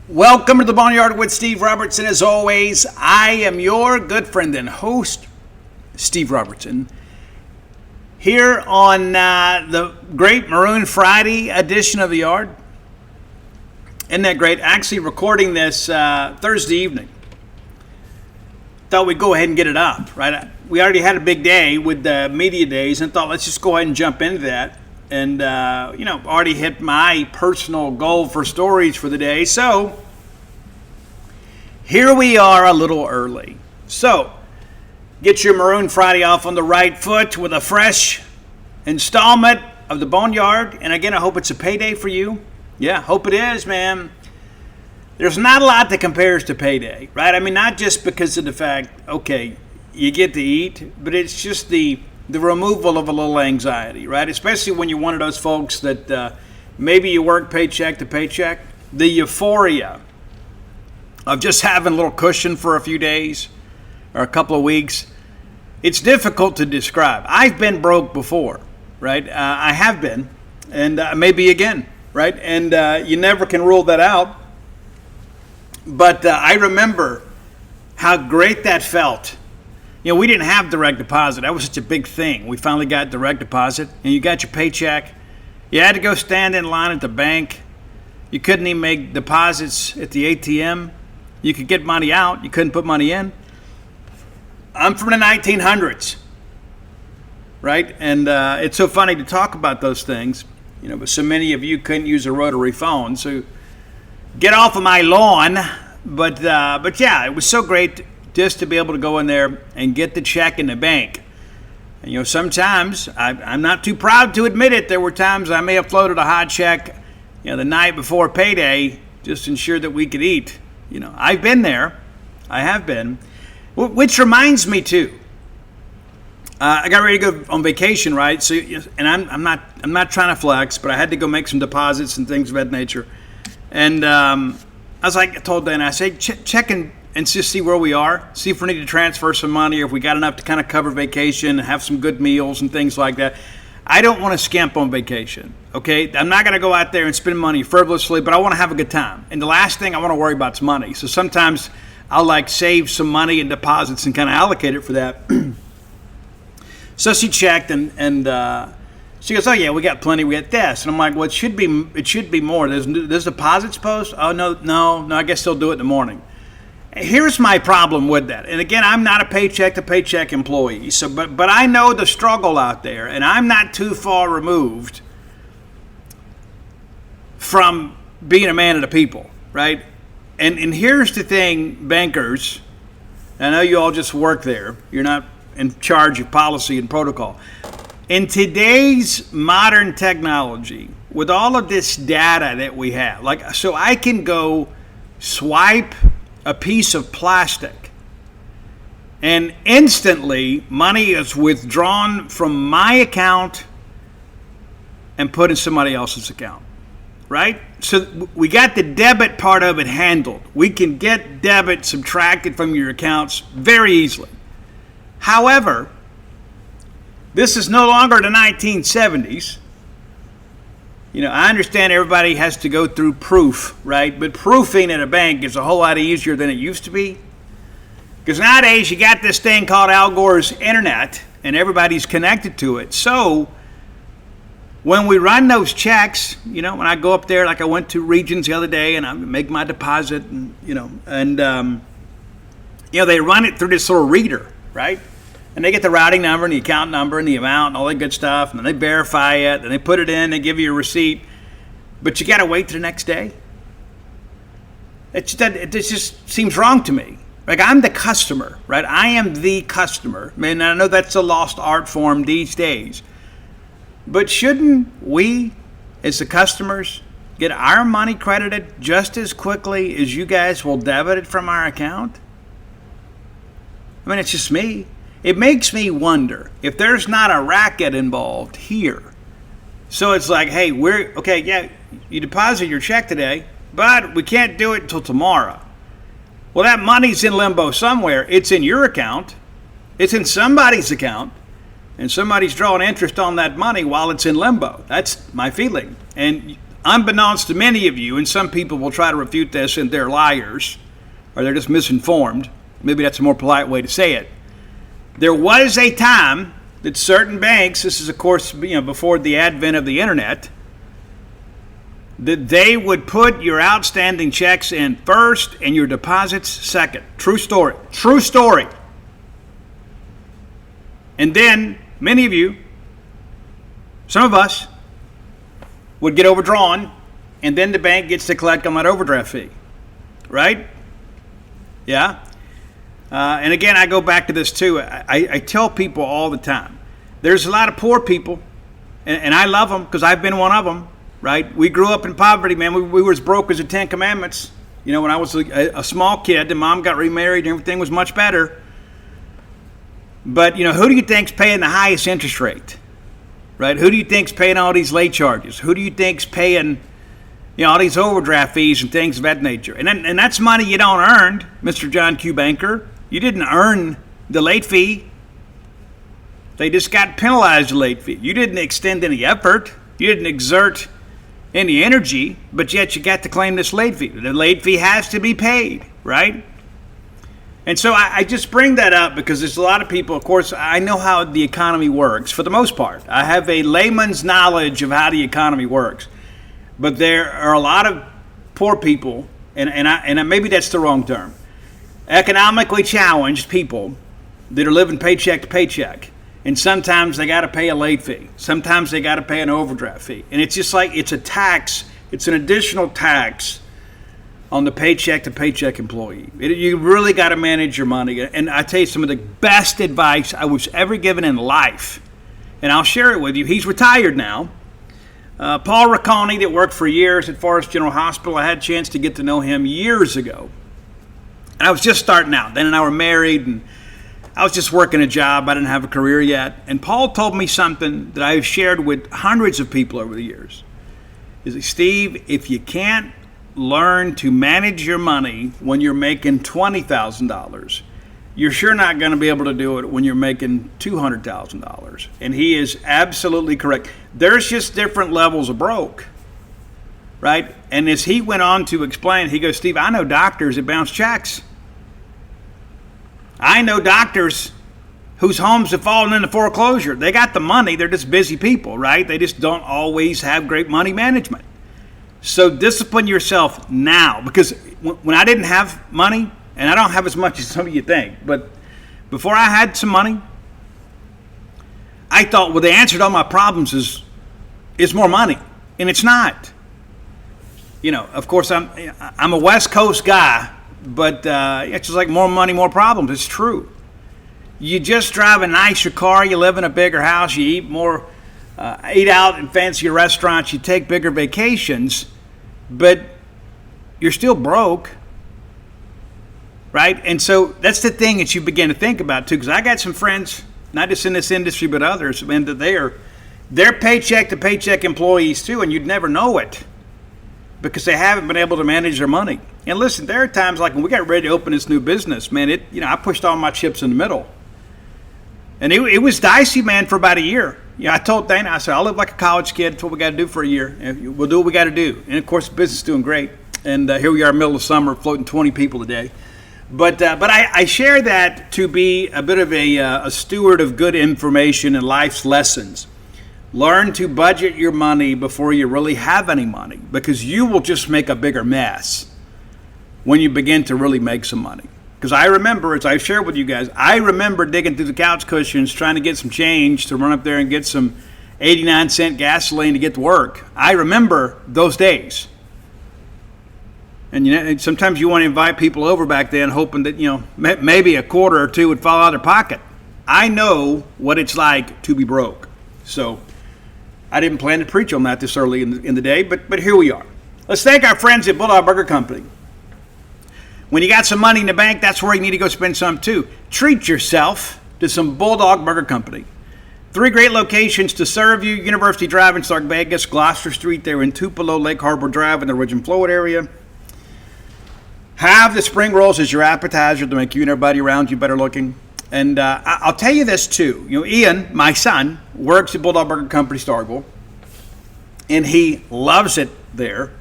Welcome to the Boneyard with Steve Robertson. As always, I am your good friend and host, Steve Robertson, here on the great Maroon Friday edition of the Yard. Isn't that great? Actually recording this Thursday evening. Thought we'd go ahead and get it up, right? We already had a big day with the media days and thought let's just go ahead and jump into that. And, already hit my personal goal for stories for the day. So, here we are a little early. So, get your Maroon Friday off on the right foot with a fresh installment of the Boneyard. And again, I hope it's a payday for you. Yeah, hope it is, man. There's not a lot that compares to payday, right? I mean, not just because of the fact, okay, you get to eat, but it's just the removal of a little anxiety, right? Especially when you're one of those folks that maybe you work paycheck to paycheck. The euphoria of just having a little cushion for a few days or a couple of weeks, it's difficult to describe. I've been broke before, right? I have been, and maybe again, right? And you never can rule that out. But I remember how great that felt. You know, we didn't have direct deposit. That was such a big thing. We finally got direct deposit, and you got your paycheck. You had to go stand in line at the bank. You couldn't even make deposits at the ATM. You could get money out. You couldn't put money in. I'm from the 1900s, right? And it's so funny to talk about those things, but so many of you couldn't use a rotary phone. So get off of my lawn. But yeah, it was so great just to be able to go in there and get the check in the bank. And, sometimes, I'm not too proud to admit it, there were times I may have floated a hot check, the night before payday, just to ensure that we could eat. I've been there. I have been. Which reminds me, too. I got ready to go on vacation, right? So, and I'm not trying to flex, but I had to go make some deposits and things of that nature. And I told Dan, I said, check and just see where we are, see if we need to transfer some money or if we got enough to kind of cover vacation and have some good meals and things like that. I don't want to skimp on vacation, okay? I'm not going to go out there and spend money frivolously, but I want to have a good time. And the last thing I want to worry about is money. So sometimes I'll save some money in deposits and kind of allocate it for that. So she checked and she goes, oh yeah, we got plenty, we got this. And I'm like, well, it should be more. There's deposits post? Oh, no, I guess they'll do it in the morning. Here's my problem with that. And again, I'm not a paycheck-to-paycheck employee, but I know the struggle out there, and I'm not too far removed from being a man of the people, right? And here's the thing, bankers, I know you all just work there. You're not in charge of policy and protocol. In today's modern technology, with all of this data that we have, so I can go swipe a piece of plastic and instantly money is withdrawn from my account and put in somebody else's account, right? So we got the debit part of it handled. We can get debit subtracted from your accounts very easily. However, this is no longer the 1970s. I understand everybody has to go through proof, right? But proofing at a bank is a whole lot easier than it used to be. Because nowadays you got this thing called Al Gore's internet, and everybody's connected to it. So when we run those checks, when I go up there, like I went to Regions the other day, and I make my deposit, and they run it through this little reader, right? And they get the routing number and the account number and the amount and all that good stuff. And then they verify it. And they put it in. They give you a receipt. But you got to wait till the next day. It just seems wrong to me. I'm the customer, right? I am the customer. I mean, I know that's a lost art form these days. But shouldn't we, as the customers, get our money credited just as quickly as you guys will debit it from our account? I mean, it's just me. It makes me wonder if there's not a racket involved here. So it's like, hey, you deposit your check today, but we can't do it until tomorrow. Well, that money's in limbo somewhere. It's in your account. It's in somebody's account. And somebody's drawing interest on that money while it's in limbo. That's my feeling. And unbeknownst to many of you, and some people will try to refute this and they're liars or they're just misinformed. Maybe that's a more polite way to say it. There was a time that certain banks, this is of course before the advent of the internet, that they would put your outstanding checks in first and your deposits second. True story. True story. And then many of you, some of us, would get overdrawn, and then the bank gets to collect on that overdraft fee. Right? Yeah? And again, I go back to this too. I tell people all the time, there's a lot of poor people, and I love them because I've been one of them. Right? We grew up in poverty, man. We were as broke as the Ten Commandments. When I was a small kid, and mom got remarried and everything was much better. But, who do you think's paying the highest interest rate? Right? Who do you think's paying all these late charges? Who do you think's paying, all these overdraft fees and things of that nature? And that's money you don't earn, Mr. John Q. Banker. You didn't earn the late fee. They just got penalized the late fee. You didn't extend any effort. You didn't exert any energy, but yet you got to claim this late fee. The late fee has to be paid, right? And so I just bring that up because there's a lot of people, of course, I know how the economy works for the most part. I have a layman's knowledge of how the economy works. But there are a lot of poor people, and maybe that's the wrong term, economically challenged people that are living paycheck to paycheck. And sometimes they got to pay a late fee. Sometimes they got to pay an overdraft fee. And it's just like it's a tax. It's an additional tax on the paycheck to paycheck employee. You really got to manage your money. And I tell you some of the best advice I was ever given in life. And I'll share it with you. He's retired now. Paul Racconi, that worked for years at Forest General Hospital. I had a chance to get to know him years ago. And I was just starting out. Then and I were married, and I was just working a job. I didn't have a career yet. And Paul told me something that I've shared with hundreds of people over the years. He said, Steve, if you can't learn to manage your money when you're making $20,000, you're sure not going to be able to do it when you're making $200,000. And he is absolutely correct. There's just different levels of broke, right? And as he went on to explain, he goes, Steve, I know doctors that bounce checks. I know doctors whose homes have fallen into foreclosure. They got the money. They're just busy people, right? They just don't always have great money management. So discipline yourself now, because when I didn't have money, and I don't have as much as some of you think, but before I had some money, I thought, well, the answer to all my problems is more money, and it's not. Of course, I'm a West Coast guy, but it's just like more money, more problems. It's true. You just drive a nicer car, you live in a bigger house, you eat out in fancier restaurants, you take bigger vacations, but you're still broke, right? And so that's the thing that you begin to think about too, because I got some friends, not just in this industry but others, and they're paycheck to paycheck employees too, and you'd never know it because they haven't been able to manage their money. And listen, there are times like when we got ready to open this new business, man, I pushed all my chips in the middle. And it was dicey, man, for about a year. I told Dana, I said, I'll live like a college kid. That's what we got to do for a year. And we'll do what we got to do. And, of course, the business is doing great. And here we are, middle of summer, floating 20 people a day. But I share that to be a bit of a steward of good information and life's lessons. Learn to budget your money before you really have any money, because you will just make a bigger mess when you begin to really make some money. Because I remember, as I shared with you guys, I remember digging through the couch cushions trying to get some change to run up there and get some 89-cent gasoline to get to work. I remember those days. And sometimes you want to invite people over back then hoping that, maybe a quarter or two would fall out of their pocket. I know what it's like to be broke. So I didn't plan to preach on that this early in the day, but here we are. Let's thank our friends at Bulldog Burger Company. When you got some money in the bank, that's where you need to go spend some too. Treat yourself to some Bulldog Burger Company. 3 great locations to serve you: University Drive in Stark Vegas, Gloucester Street there in Tupelo, Lake Harbor Drive in the Ridge and Floyd area. Have the spring rolls as your appetizer to make you and everybody around you better looking. And I'll tell you this too. Ian, my son, works at Bulldog Burger Company, Starkville, and he loves it there.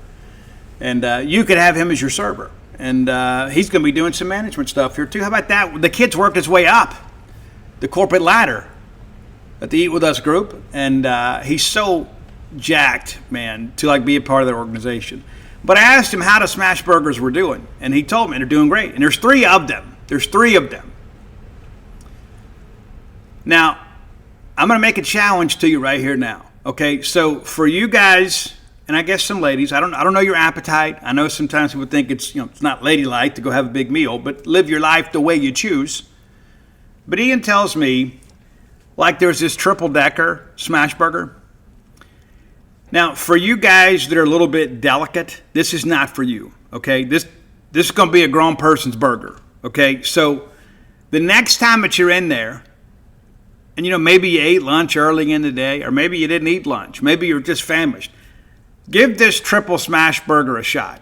And you could have him as your server. And he's going to be doing some management stuff here too. How about that? The kid's worked his way up the corporate ladder at the Eat With Us group. And he's so jacked, man, to like be a part of their organization. But I asked him how the Smash Burgers were doing. And he told me they're doing great. And there's 3 of them. Now, I'm going to make a challenge to you right here now. Okay, so for you guys, and I guess some ladies, I don't know your appetite. I know sometimes people think it's not ladylike to go have a big meal, but live your life the way you choose. But Ian tells me, like there's this triple-decker smash burger. Now, for you guys that are a little bit delicate, this is not for you. Okay, this is going to be a grown person's burger. Okay, so the next time that you're in there, and maybe you ate lunch early in the day, or maybe you didn't eat lunch, maybe you're just famished. Give this triple smash burger a shot.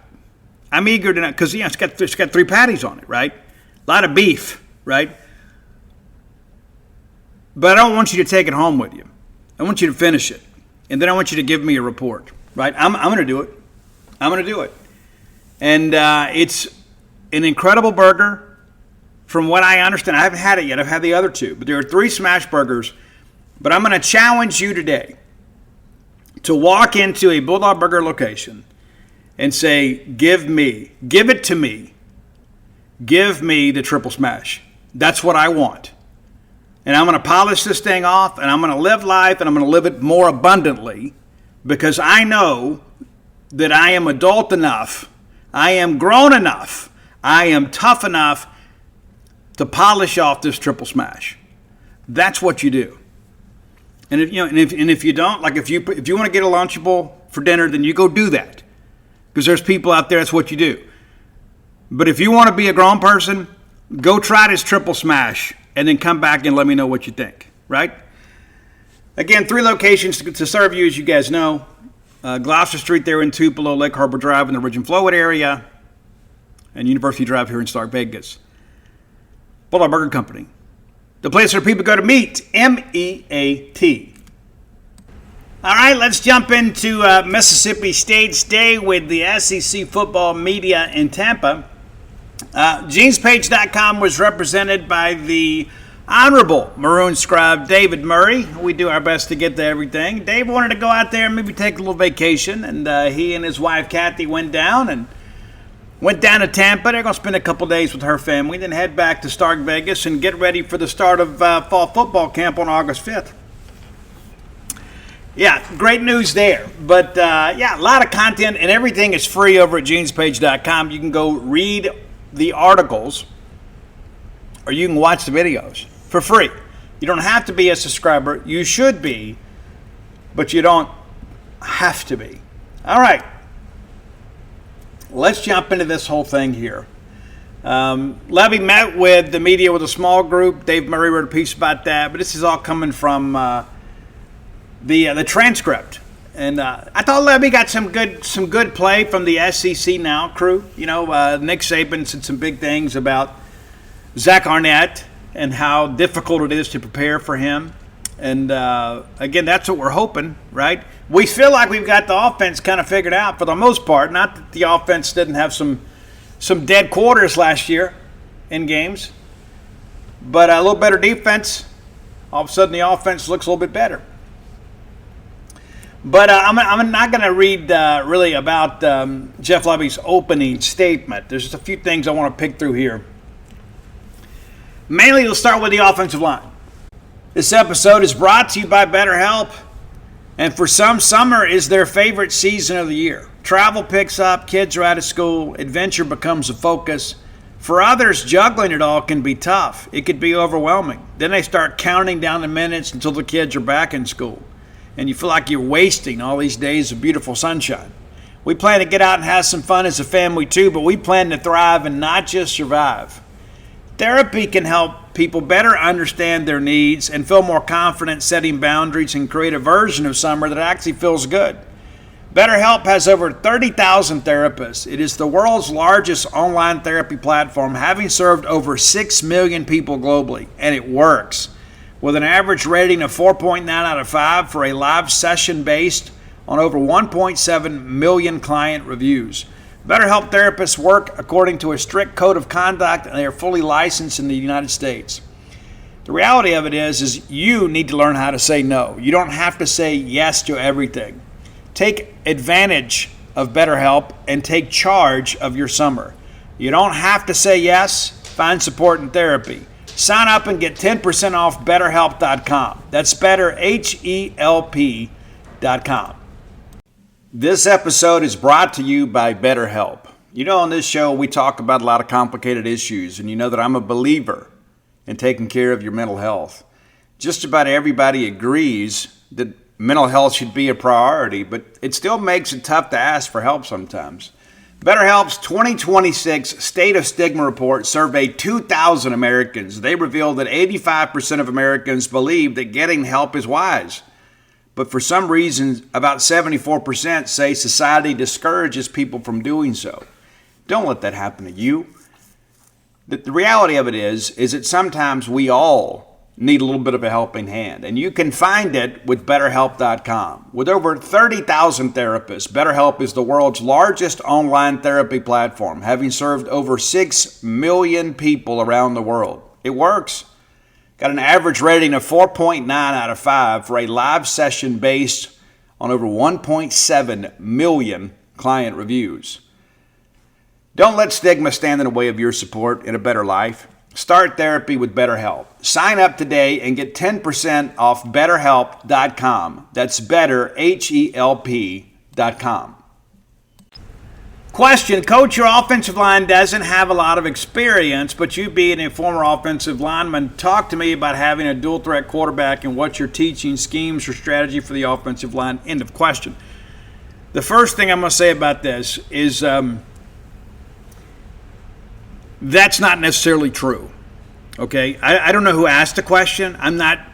I'm eager to know, because it's got 3 patties on it, right? A lot of beef, right? But I don't want you to take it home with you. I want you to finish it. And then I want you to give me a report, right? I'm going to do it. And it's an incredible burger. From what I understand, I haven't had it yet. I've had the other 2. But there are 3 smash burgers. But I'm going to challenge you today to walk into a Bulldog Burger location and say, give it to me. Give me the triple smash. That's what I want. And I'm going to polish this thing off, and I'm going to live life, and I'm going to live it more abundantly, because I know that I am adult enough, I am grown enough, I am tough enough to polish off this triple smash. That's what you do. And if you don't, like if you want to get a Lunchable for dinner, then you go do that, because there's people out there. That's what you do. But if you want to be a grown person, go try this triple smash, and then come back and let me know what you think. Right? Again, 3 locations to serve you, as you guys know. Gloucester Street there in Tupelo, Lake Harbor Drive in the Ridge and Flowwood area, and University Drive here in Stark Vegas. Bulldog Burger Company, the place where people go to meet, M-E-A-T. All right, let's jump into Mississippi State's day with the SEC football media in Tampa. Genespage.com was represented by the Honorable Maroon Scribe David Murray. We do our best to get to everything. Dave wanted to go out there and maybe take a little vacation, and he and his wife Kathy went down to Tampa. They're going to spend a couple days with her family, then head back to Stark Vegas and get ready for the start of fall football camp on August 5th. Yeah, great news there. But, a lot of content, and everything is free over at genespage.com. You can go read the articles, or you can watch the videos for free. You don't have to be a subscriber. You should be, but you don't have to be. All right. Let's jump into this whole thing here. Levy met with the media with a small group. Dave Murray wrote a piece about that, but this is all coming from the transcript. And I thought Levy got some good play from the SEC Now crew. Nick Saban said some big things about Zach Arnett and how difficult it is to prepare for him. And, again, that's what we're hoping, right? We feel like we've got the offense kind of figured out for the most part. Not that the offense didn't have some dead quarters last year in games. But a little better defense. All of a sudden the offense looks a little bit better. But I'm not going to read really about Jeff Levy's opening statement. There's just a few things I want to pick through here. Mainly, we'll start with the offensive line. This episode is brought to you by BetterHelp. And for some, summer is their favorite season of the year. Travel picks up, kids are out of school, adventure becomes a focus. For others, juggling it all can be tough. It could be overwhelming. Then they start counting down the minutes until the kids are back in school. And you feel like you're wasting all these days of beautiful sunshine. We plan to get out and have some fun as a family too, but we plan to thrive and not just survive. Therapy can help people better understand their needs and feel more confident setting boundaries and create a version of summer that actually feels good. BetterHelp has over 30,000 therapists. It is the world's largest online therapy platform, having served over 6 million people globally, and it works. With an average rating of 4.9 out of 5 for a live session-based on over 1.7 million client reviews. BetterHelp therapists work according to a strict code of conduct, and they are fully licensed in the United States. The reality of it is you need to learn how to say no. You don't have to say yes to everything. Take advantage of BetterHelp and take charge of your summer. You don't have to say yes. Find support and therapy. Sign up and get 10% off BetterHelp.com. That's BetterHelp.com. This episode is brought to you by BetterHelp. You know, on this show, we talk about a lot of complicated issues, and you know that I'm a believer in taking care of your mental health. Just about everybody agrees that mental health should be a priority, but it still makes it tough to ask for help sometimes. BetterHelp's 2026 State of Stigma report surveyed 2,000 Americans. They revealed that 85% of Americans believe that getting help is wise. But for some reason, about 74% say society discourages people from doing so. Don't let that happen to you. The reality of it is that sometimes we all need a little bit of a helping hand, and you can find it with BetterHelp.com. With over 30,000 therapists, BetterHelp is the world's largest online therapy platform, having served over 6 million people around the world. It works. Got an average rating of 4.9 out of 5 for a live session based on over 1.7 million client reviews. Don't let stigma stand in the way of your support in a better life. Start therapy with BetterHelp. Sign up today and get 10% off BetterHelp.com. That's BetterHelp.com. Question, Coach, your offensive line doesn't have a lot of experience, but you being a former offensive lineman, talk to me about having a dual threat quarterback and what you're teaching schemes or strategy for the offensive line. End of question. The first thing I'm going to say about this is that's not necessarily true. Okay, I don't know who asked the question.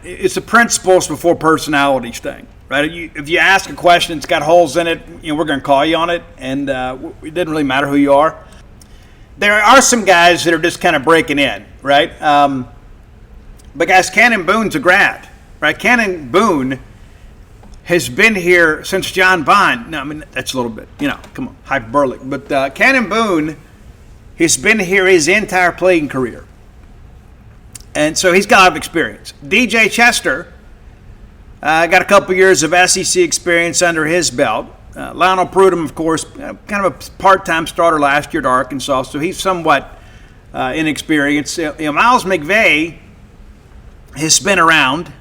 It's a principles before personalities thing, right? If you ask a question, it's got holes in it, we're going to call you on it, and it doesn't really matter who you are. There are some guys that are just kind of breaking in, right? But guys, Cannon Boone's a grad, right? Cannon Boone has been here since John Bond. No, I mean, that's a little bit, come on, hyperbolic. But Cannon Boone has been here his entire playing career. And so he's got a lot of experience. DJ Chester got a couple years of SEC experience under his belt. Lionel Prudhomme, of course, kind of a part-time starter last year at Arkansas, so he's somewhat inexperienced. Miles McVay has been around,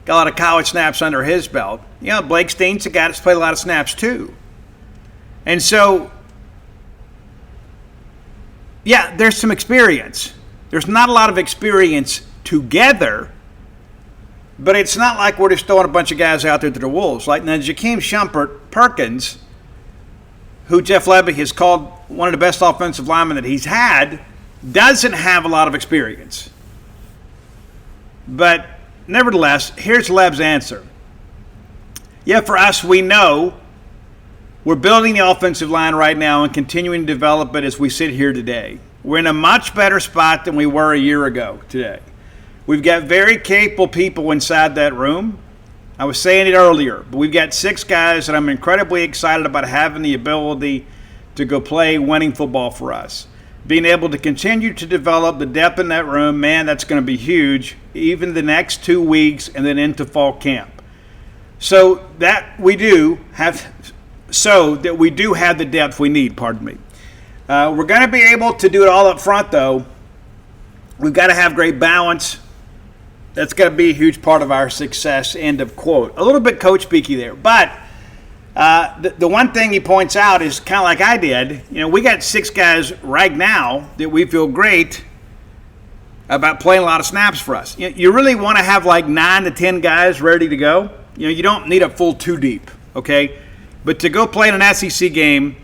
got a lot of college snaps under his belt. Blake Steen's a guy that's played a lot of snaps too. And so, yeah, there's some experience. There's not a lot of experience together, but it's not like we're just throwing a bunch of guys out there to the wolves. Like now, Jakeem Shumpert-Perkins, who Jeff Lebby has called one of the best offensive linemen that he's had, doesn't have a lot of experience. But nevertheless, here's Leb's answer. Yeah, for us, we know we're building the offensive line right now and continuing to develop it as we sit here today. We're in a much better spot than we were a year ago today. We've got very capable people inside that room. I was saying it earlier, but we've got 6 guys that I'm incredibly excited about having the ability to go play winning football for us. Being able to continue to develop the depth in that room, man, that's going to be huge, even the next 2 weeks and then into fall camp. So that we do have the depth we need, pardon me. We're going to be able to do it all up front, though. We've got to have great balance. That's got to be a huge part of our success, end of quote. A little bit coach speaky there. But the one thing he points out is kind of like I did. We got 6 guys right now that we feel great about playing a lot of snaps for us. You really want to have like 9 to 10 guys ready to go. You don't need a full 2 deep, okay? But to go play in an SEC game,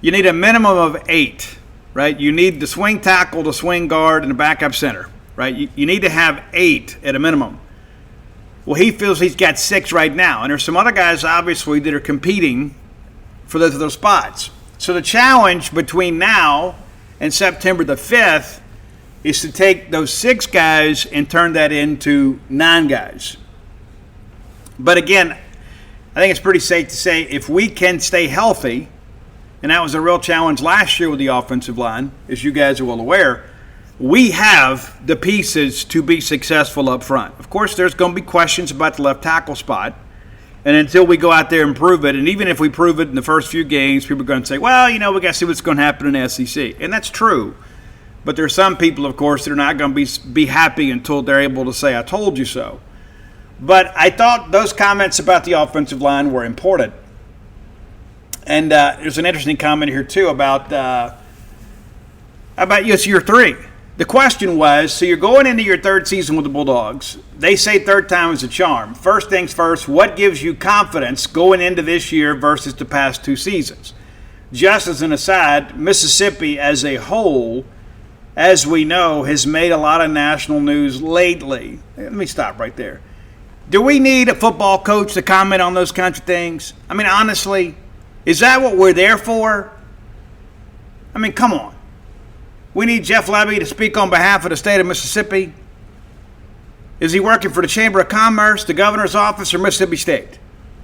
you need a minimum of 8, right? You need the swing tackle, the swing guard, and the backup center, right? You need to have 8 at a minimum. Well, he feels he's got 6 right now. And there's some other guys, obviously, that are competing for those spots. So the challenge between now and September the 5th is to take those 6 guys and turn that into 9 guys. But again, I think it's pretty safe to say if we can stay healthy, and that was a real challenge last year with the offensive line, as you guys are well aware, we have the pieces to be successful up front. Of course, there's going to be questions about the left tackle spot. And until we go out there and prove it, and even if we prove it in the first few games, people are going to say, well, we got to see what's going to happen in the SEC. And that's true. But there are some people, of course, that are not going to be happy until they're able to say, I told you so. But I thought those comments about the offensive line were important. And there's an interesting comment here, too, about year 3. The question was, so you're going into your third season with the Bulldogs. They say third time is a charm. First things first, what gives you confidence going into this year versus the past 2 seasons? Just as an aside, Mississippi as a whole, as we know, has made a lot of national news lately. Let me stop right there. Do we need a football coach to comment on those kinds of things? I mean, honestly, is that what we're there for? I mean, come on. We need Jeff Levy to speak on behalf of the state of Mississippi. Is he working for the Chamber of Commerce, the governor's office, or Mississippi State?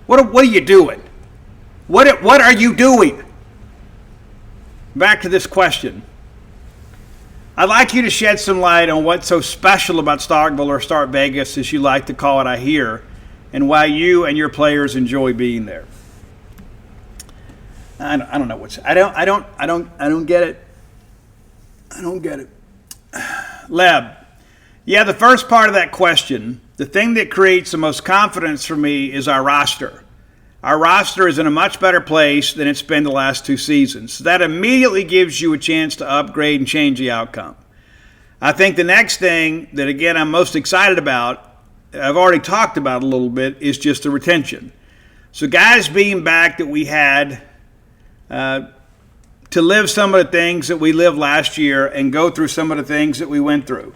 What are you doing? What are you doing? Back to this question. I'd like you to shed some light on what's so special about Starkville, or Start Vegas, as you like to call it, I hear, and why you and your players enjoy being there. I don't know what's. I don't get it. I don't get it. Leb, yeah, the first part of that question, the thing that creates the most confidence for me is our roster. Our roster is in a much better place than it's been the last 2 seasons. So that immediately gives you a chance to upgrade and change the outcome. I think the next thing that, again, I'm most excited about, I've already talked about a little bit, is just the retention. So guys being back that we had to live some of the things that we lived last year and go through some of the things that we went through.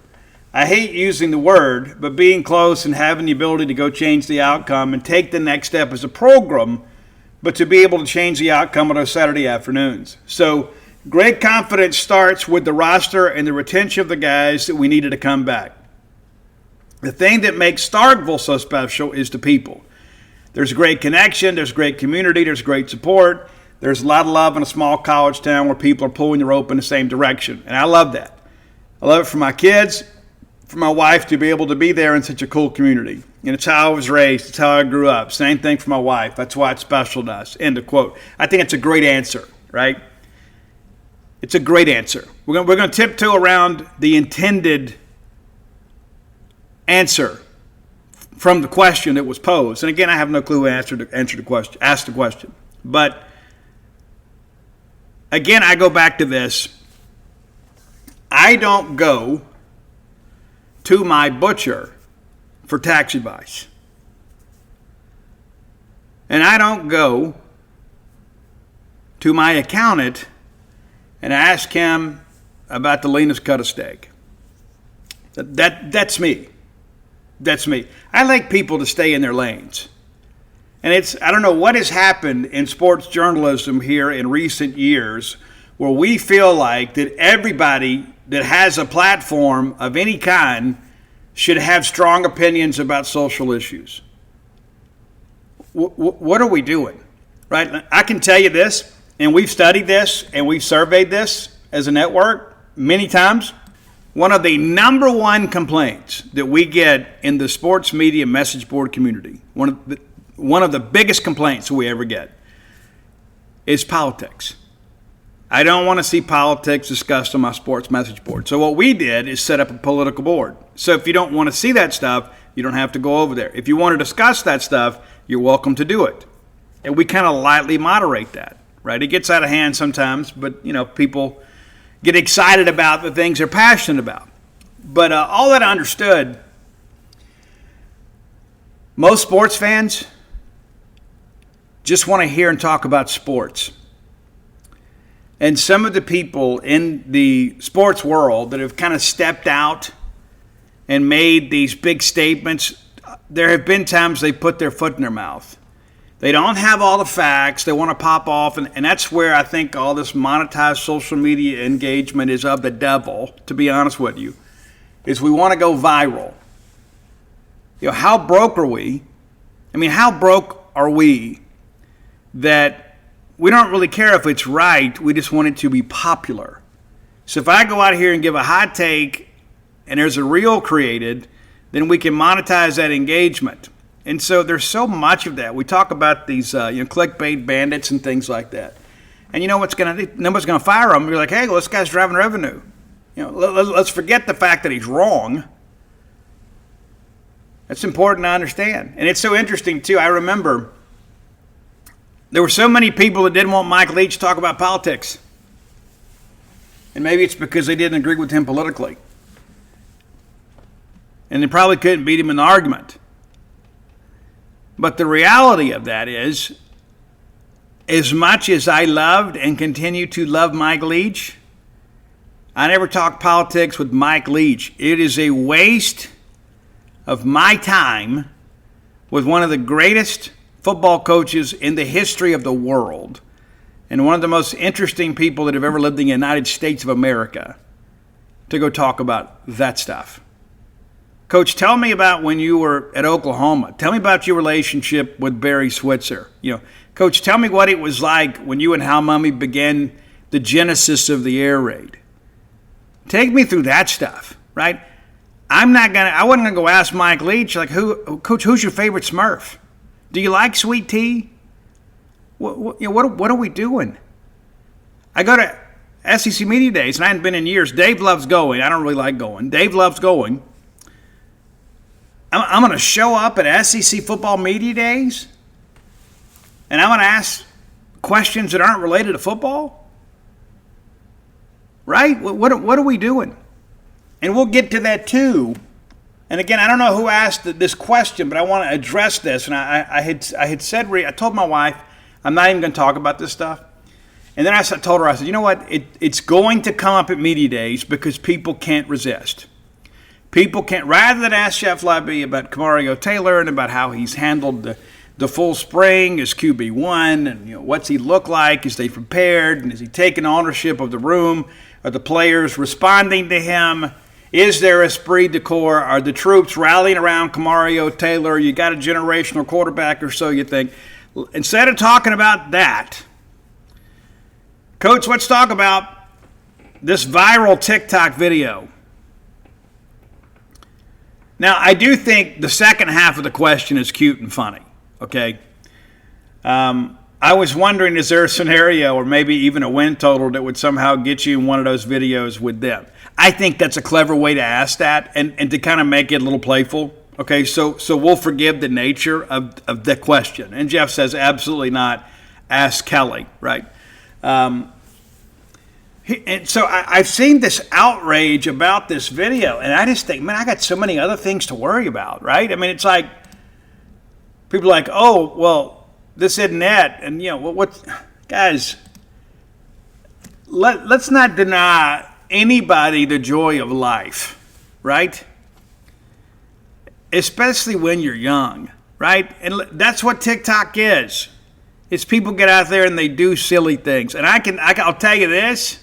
I hate using the word, but being close and having the ability to go change the outcome and take the next step as a program, but to be able to change the outcome on those Saturday afternoons. So great confidence starts with the roster and the retention of the guys that we needed to come back. The thing that makes Starkville so special is the people. There's great connection, there's great community, there's great support. There's a lot of love in a small college town where people are pulling the rope in the same direction. And I love that. I love it for my kids, for my wife to be able to be there in such a cool community. And it's how I was raised. It's how I grew up. Same thing for my wife. That's why it's special to us. End of quote. I think it's a great answer, right? It's a great answer. We're going to tiptoe around the intended answer from the question that was posed. And again, I have no clue who asked the question. But again, I go back to this. I don't go to my butcher for tax advice. And I don't go to my accountant and ask him about the leanest cut of steak. That's me. That's me. I like people to stay in their lanes. And I don't know what has happened in sports journalism here in recent years where we feel like that everybody that has a platform of any kind should have strong opinions about social issues. What are we doing? Right? I can tell you this, and we've studied this, and we've surveyed this as a network many times. One of the number one complaints that we get in the sports media message board community, one of the biggest complaints we ever get, is politics. I don't want to see politics discussed on my sports message board. So what we did is set up a political board. So if you don't want to see that stuff, you don't have to go over there. If you want to discuss that stuff, you're welcome to do it. And we kind of lightly moderate that, right? It gets out of hand sometimes, but, people get excited about the things they're passionate about. But all that I understood, most sports fans just want to hear and talk about sports. And some of the people in the sports world that have kind of stepped out and made these big statements, there have been times they put their foot in their mouth. They don't have all the facts. They want to pop off. And that's where I think all this monetized social media engagement is of the devil, to be honest with you, is we want to go viral. How broke are we? I mean, how broke are we that we don't really care if it's right, we just want it to be popular. So if I go out here and give a hot take and there's a reel created, then we can monetize that engagement. And so there's so much of that. We talk about these clickbait bandits and things like that. And you know what's going to do? Nobody's going to fire them. You're like, hey, well, this guy's driving revenue. Let's forget the fact that he's wrong. That's important to understand. And it's so interesting, too. I remember there were so many people that didn't want Mike Leach to talk about politics. And maybe it's because they didn't agree with him politically. And they probably couldn't beat him in the argument. But the reality of that is, as much as I loved and continue to love Mike Leach, I never talked politics with Mike Leach. It is a waste of my time with one of the greatest football coaches in the history of the world and one of the most interesting people that have ever lived in the United States of America to go talk about that stuff. Coach, tell me about when you were at Oklahoma. Tell me about your relationship with Barry Switzer. Coach, tell me what it was like when you and Hal Mumme began the genesis of the air raid. Take me through that stuff, right? I wasn't gonna go ask Mike Leach, like, Coach, who's your favorite Smurf? Do you like sweet tea? What are we doing? I go to SEC Media Days, and I hadn't been in years. Dave loves going. I don't really like going. Dave loves going. I'm going to show up at SEC Football Media Days, and I'm going to ask questions that aren't related to football? Right? What are we doing? And we'll get to that too. And again, I don't know who asked this question, but I want to address this. And I told my wife, I'm not even going to talk about this stuff. And then I told her, I said, you know what? It's going to come up at Media Days because people can't resist. People can't, rather than ask Chef Labby about Camario Taylor and about how he's handled the full spring as QB1 and what's he look like, is they prepared, and is he taking ownership of the room, are the players responding to him, is there esprit de corps, are the troops rallying around Camario Taylor, you got a generational quarterback or so you think. Instead of talking about that, Coach, let's talk about this viral TikTok video. Now, I do think the second half of the question is cute and funny, okay? I was wondering, is there a scenario or maybe even a win total that would somehow get you in one of those videos with them? I think that's a clever way to ask that and to kind of make it a little playful, okay? So we'll forgive the nature of the question. And Jeff says, absolutely not. Ask Kelly, right? And so I've seen this outrage about this video, and I just think, man, I got so many other things to worry about, right? I mean, it's like people are like, oh, well, this isn't that, and what, guys? Let's not deny anybody the joy of life, right? Especially when you're young, right? And that's what TikTok is. It's people get out there and they do silly things, and I'll tell you this.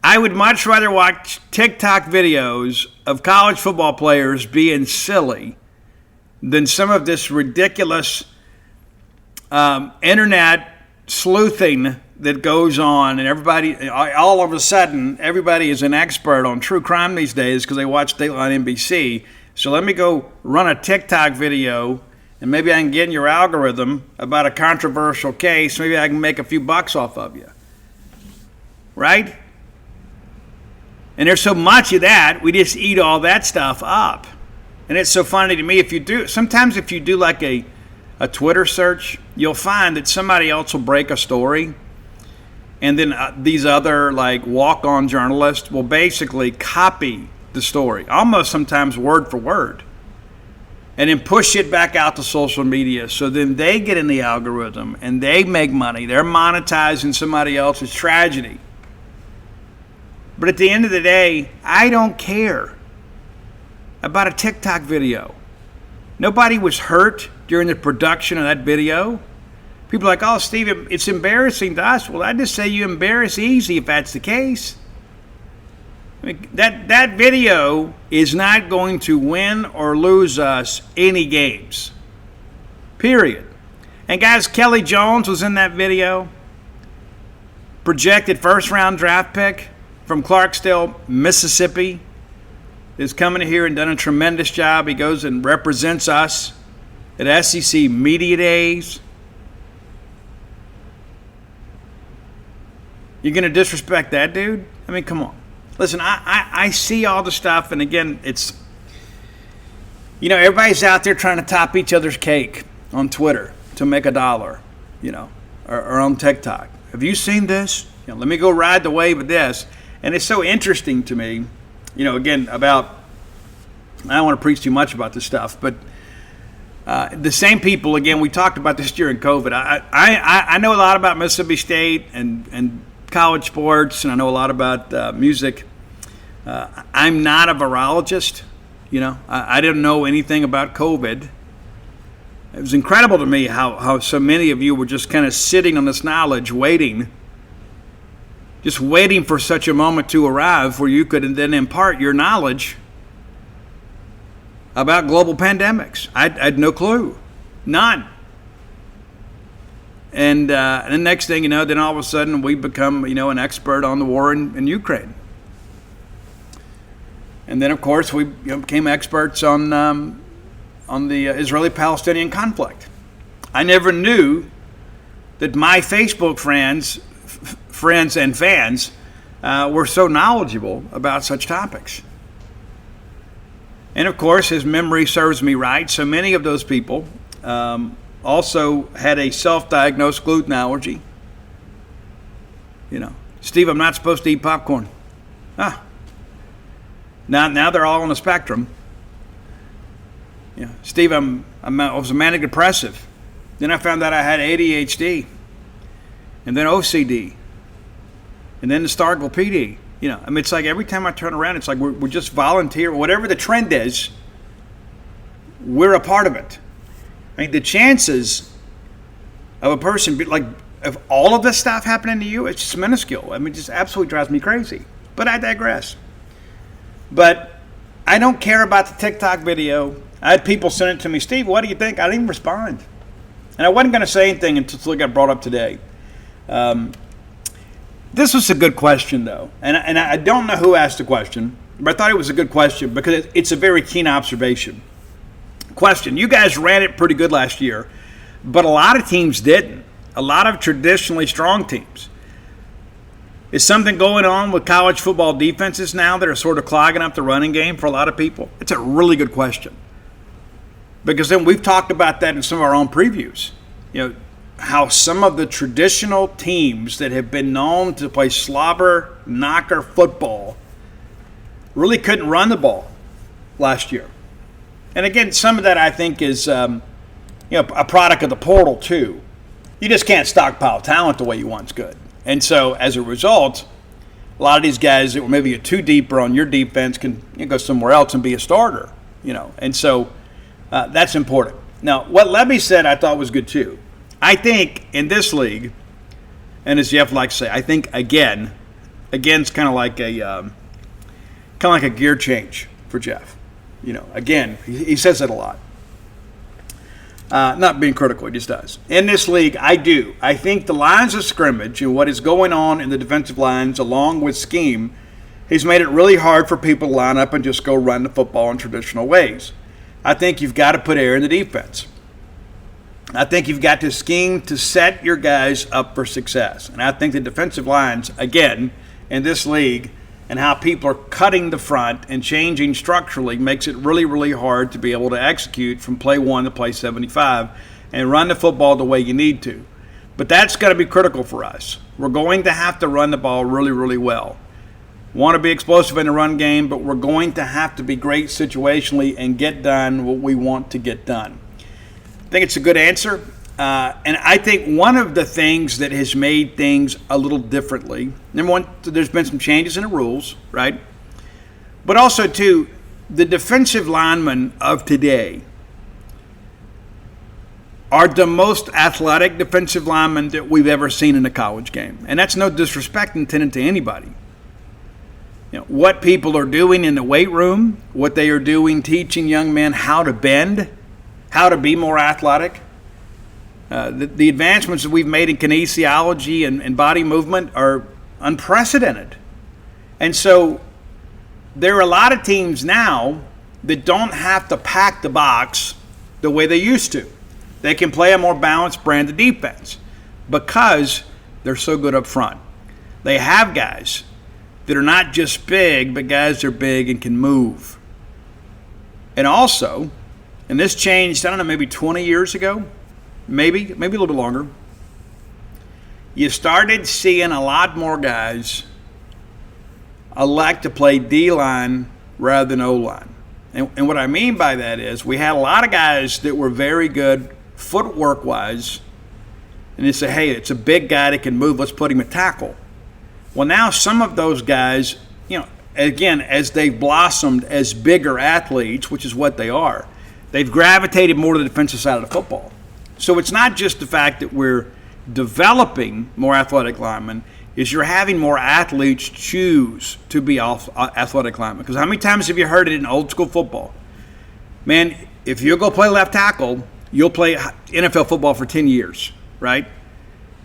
I would much rather watch TikTok videos of college football players being silly than some of this ridiculous internet sleuthing that goes on, and everybody, all of a sudden, everybody is an expert on true crime these days because they watch Dateline NBC. So let me go run a TikTok video, and maybe I can get in your algorithm about a controversial case. Maybe I can make a few bucks off of you. Right? And there's so much of that, we just eat all that stuff up. And it's so funny to me, sometimes if you do like a Twitter search, you'll find that somebody else will break a story, and then these other like walk-on journalists will basically copy the story, almost sometimes word for word, and then push it back out to social media. So then they get in the algorithm and they make money. They're monetizing somebody else's tragedy. But at the end of the day, I don't care about a TikTok video. Nobody was hurt during the production of that video. People are like, oh, Steve, it's embarrassing to us. Well, I just say you embarrass easy if that's the case. I mean, that video is not going to win or lose us any games. Period. And guys, Kelly Jones was in that video. Projected first-round draft pick from Clarksdale, Mississippi. Is coming here and done a tremendous job. He goes and represents us at SEC Media Days. You're going to disrespect that dude? I mean, come on. Listen, I see all the stuff, and again, it's, everybody's out there trying to top each other's cake on Twitter to make $1, or on TikTok. Have you seen this? Let me go ride the wave of this. And it's so interesting to me, again, about, I don't want to preach too much about this stuff, but the same people, again, we talked about this during COVID. I know a lot about Mississippi State and college sports, and I know a lot about music. I'm not a virologist. I didn't know anything about COVID. It was incredible to me how so many of you were just kind of sitting on this knowledge, waiting for such a moment to arrive where you could then impart your knowledge about global pandemics. I had no clue. None. And the next thing you know, then all of a sudden we become, an expert on the war in Ukraine. And then, of course, we became experts on the Israeli-Palestinian conflict. I never knew that my Facebook friends and fans were so knowledgeable about such topics. And of course, his memory serves me right. So many of those people also had a self-diagnosed gluten allergy. Steve, I'm not supposed to eat popcorn. Now they're all on the spectrum. Steve, I was a manic depressive. Then I found out I had ADHD, and then OCD, and then the Starkville PD. It's like every time I turn around, it's like we're just volunteer. Whatever the trend is, we're a part of it. I mean, the chances of a person, of all of this stuff happening to you, it's just minuscule. I mean, it just absolutely drives me crazy. But I digress. But I don't care about the TikTok video. I had people send it to me, Steve, what do you think? I didn't even respond. And I wasn't going to say anything until it got brought up today. This was a good question, though. And I don't know who asked the question, but I thought it was a good question because it's a very keen observation. Question, you guys ran it pretty good last year, but a lot of teams didn't. A lot of traditionally strong teams. Is something going on with college football defenses now that are sort of clogging up the running game for a lot of people? It's a really good question. Because then we've talked about that in some of our own previews. How some of the traditional teams that have been known to play slobber knocker football really couldn't run the ball last year. And again, some of that I think is a product of the portal too. You just can't stockpile talent the way you once could. And so as a result, a lot of these guys that were maybe a two deeper on your defense can go somewhere else and be a starter. And so that's important. Now, what Levy said I thought was good too. I think in this league, and as Jeff likes to say, I think again's kind of like a gear change for Jeff. Again, he says it a lot. Not being critical, he just does. In this league, I think the lines of scrimmage and what is going on in the defensive lines along with scheme has made it really hard for people to line up and just go run the football in traditional ways. I think you've got to put air in the defense. I think you've got to scheme to set your guys up for success. And I think the defensive lines, again, in this league, and how people are cutting the front and changing structurally makes it really, really hard to be able to execute from play 1 to play 75 and run the football the way you need to. But that's got to be critical for us. We're going to have to run the ball really, really well. Want to be explosive in the run game, but we're going to have to be great situationally and get done what we want to get done. I think it's a good answer. And I think one of the things that has made things a little differently, number one, there's been some changes in the rules, right? But also, too, the defensive linemen of today are the most athletic defensive linemen that we've ever seen in a college game. And that's no disrespect intended to anybody. What people are doing in the weight room, what they are doing teaching young men how to bend, how to be more athletic, The advancements that we've made in kinesiology and body movement are unprecedented. And so there are a lot of teams now that don't have to pack the box the way they used to. They can play a more balanced brand of defense because they're so good up front. They have guys that are not just big, but guys that are big and can move. And also, and this changed, I don't know, maybe 20 years ago, maybe a little bit longer, you started seeing a lot more guys elect to play D-line rather than O-line. And what I mean by that is we had a lot of guys that were very good footwork-wise, and they say, hey, it's a big guy that can move, let's put him at tackle. Well, now some of those guys, again, as they've blossomed as bigger athletes, which is what they are, they've gravitated more to the defensive side of the football. So it's not just the fact that we're developing more athletic linemen, is you're having more athletes choose to be athletic linemen. Because how many times have you heard it in old school football? Man, if you go play left tackle, you'll play NFL football for 10 years, right?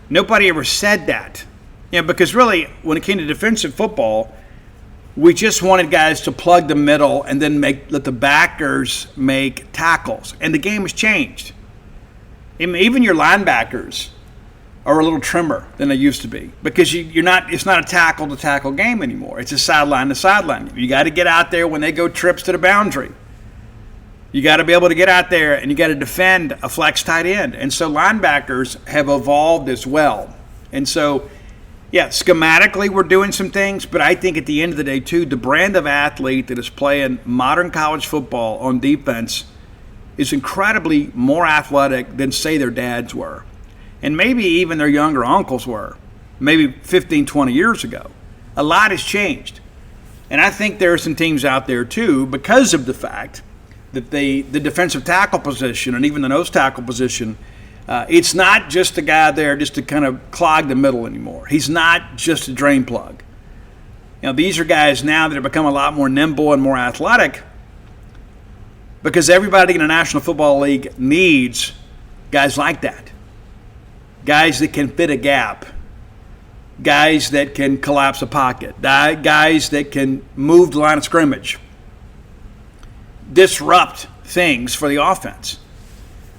Nobody ever said that. Because really, when it came to defensive football, we just wanted guys to plug the middle and then let the backers make tackles. And the game has changed. Even your linebackers are a little trimmer than they used to be because it's not a tackle-to-tackle game anymore. It's a sideline-to-sideline. You got to get out there when they go trips to the boundary. You got to be able to get out there and you got to defend a flex tight end. And so linebackers have evolved as well. And so, yeah, schematically we're doing some things, but I think at the end of the day, too, the brand of athlete that is playing modern college football on defense is incredibly more athletic than, say, their dads were. And maybe even their younger uncles were, maybe 15, 20 years ago. A lot has changed. And I think there are some teams out there, too, because of the fact that the defensive tackle position and even the nose tackle position, it's not just a guy there just to kind of clog the middle anymore. He's not just a drain plug. These are guys now that have become a lot more nimble and more athletic because everybody in the National Football League needs guys like that. Guys that can fit a gap, guys that can collapse a pocket, guys that can move the line of scrimmage, disrupt things for the offense.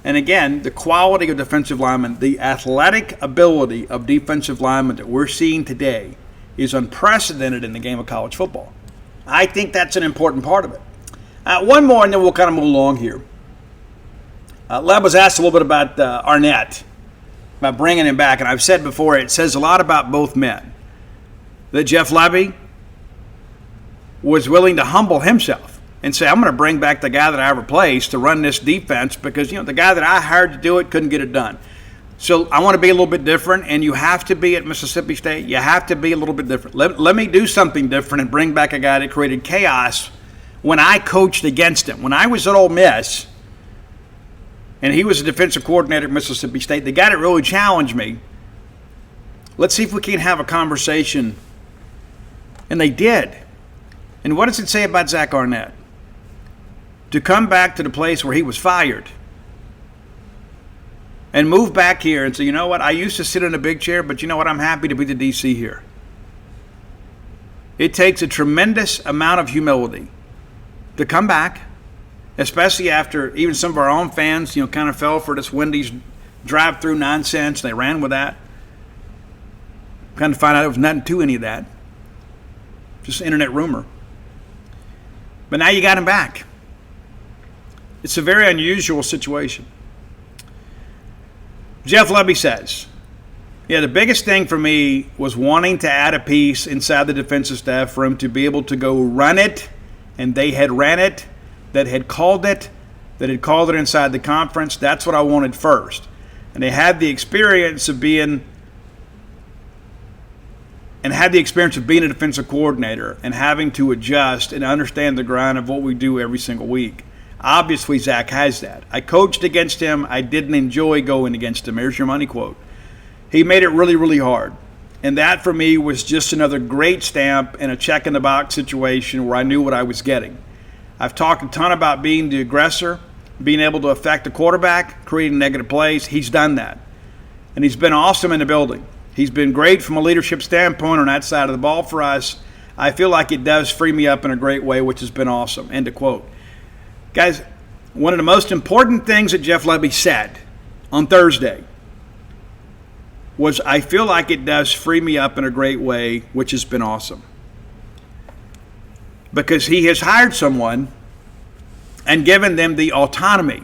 And again, the quality of defensive linemen, the athletic ability of defensive linemen that we're seeing today is unprecedented in the game of college football. I think that's an important part of it. One more, and then we'll kind of move along here. Leb was asked a little bit about Arnett, about bringing him back, and I've said before, it says a lot about both men. That Jeff Lebby was willing to humble himself and say, I'm going to bring back the guy that I replaced to run this defense because, the guy that I hired to do it couldn't get it done. So I want to be a little bit different, and you have to be at Mississippi State. You have to be a little bit different. Let me do something different and bring back a guy that created chaos when I coached against him. When I was at Ole Miss, and he was a defensive coordinator at Mississippi State, the guy that really challenged me, let's see if we can have a conversation. And they did. And what does it say about Zach Arnett? To come back to the place where he was fired and move back here and say, you know what, I used to sit in a big chair, but you know what, I'm happy to be the DC here. It takes a tremendous amount of humility to come back, especially after even some of our own fans, kind of fell for this Wendy's drive-through nonsense. They ran with that. Kind of find out there was nothing to any of that. Just internet rumor. But now you got him back. It's a very unusual situation. Jeff Lebby says, the biggest thing for me was wanting to add a piece inside the defensive staff for him to be able to go run it, and they had ran it, that had called it inside the conference. That's what I wanted first. And they had the experience of being a defensive coordinator and having to adjust and understand the grind of what we do every single week. Obviously, Zach has that. I coached against him. I didn't enjoy going against him. Here's your money quote. He made it really, really hard. And that, for me, was just another great stamp in a check-in-the-box situation where I knew what I was getting. I've talked a ton about being the aggressor, being able to affect the quarterback, creating negative plays. He's done that. And he's been awesome in the building. He's been great from a leadership standpoint on that side of the ball for us. I feel like it does free me up in a great way, which has been awesome. End of quote. Guys, one of the most important things that Jeff Lebby said on Thursday was, I feel like it does free me up in a great way, which has been awesome. Because he has hired someone and given them the autonomy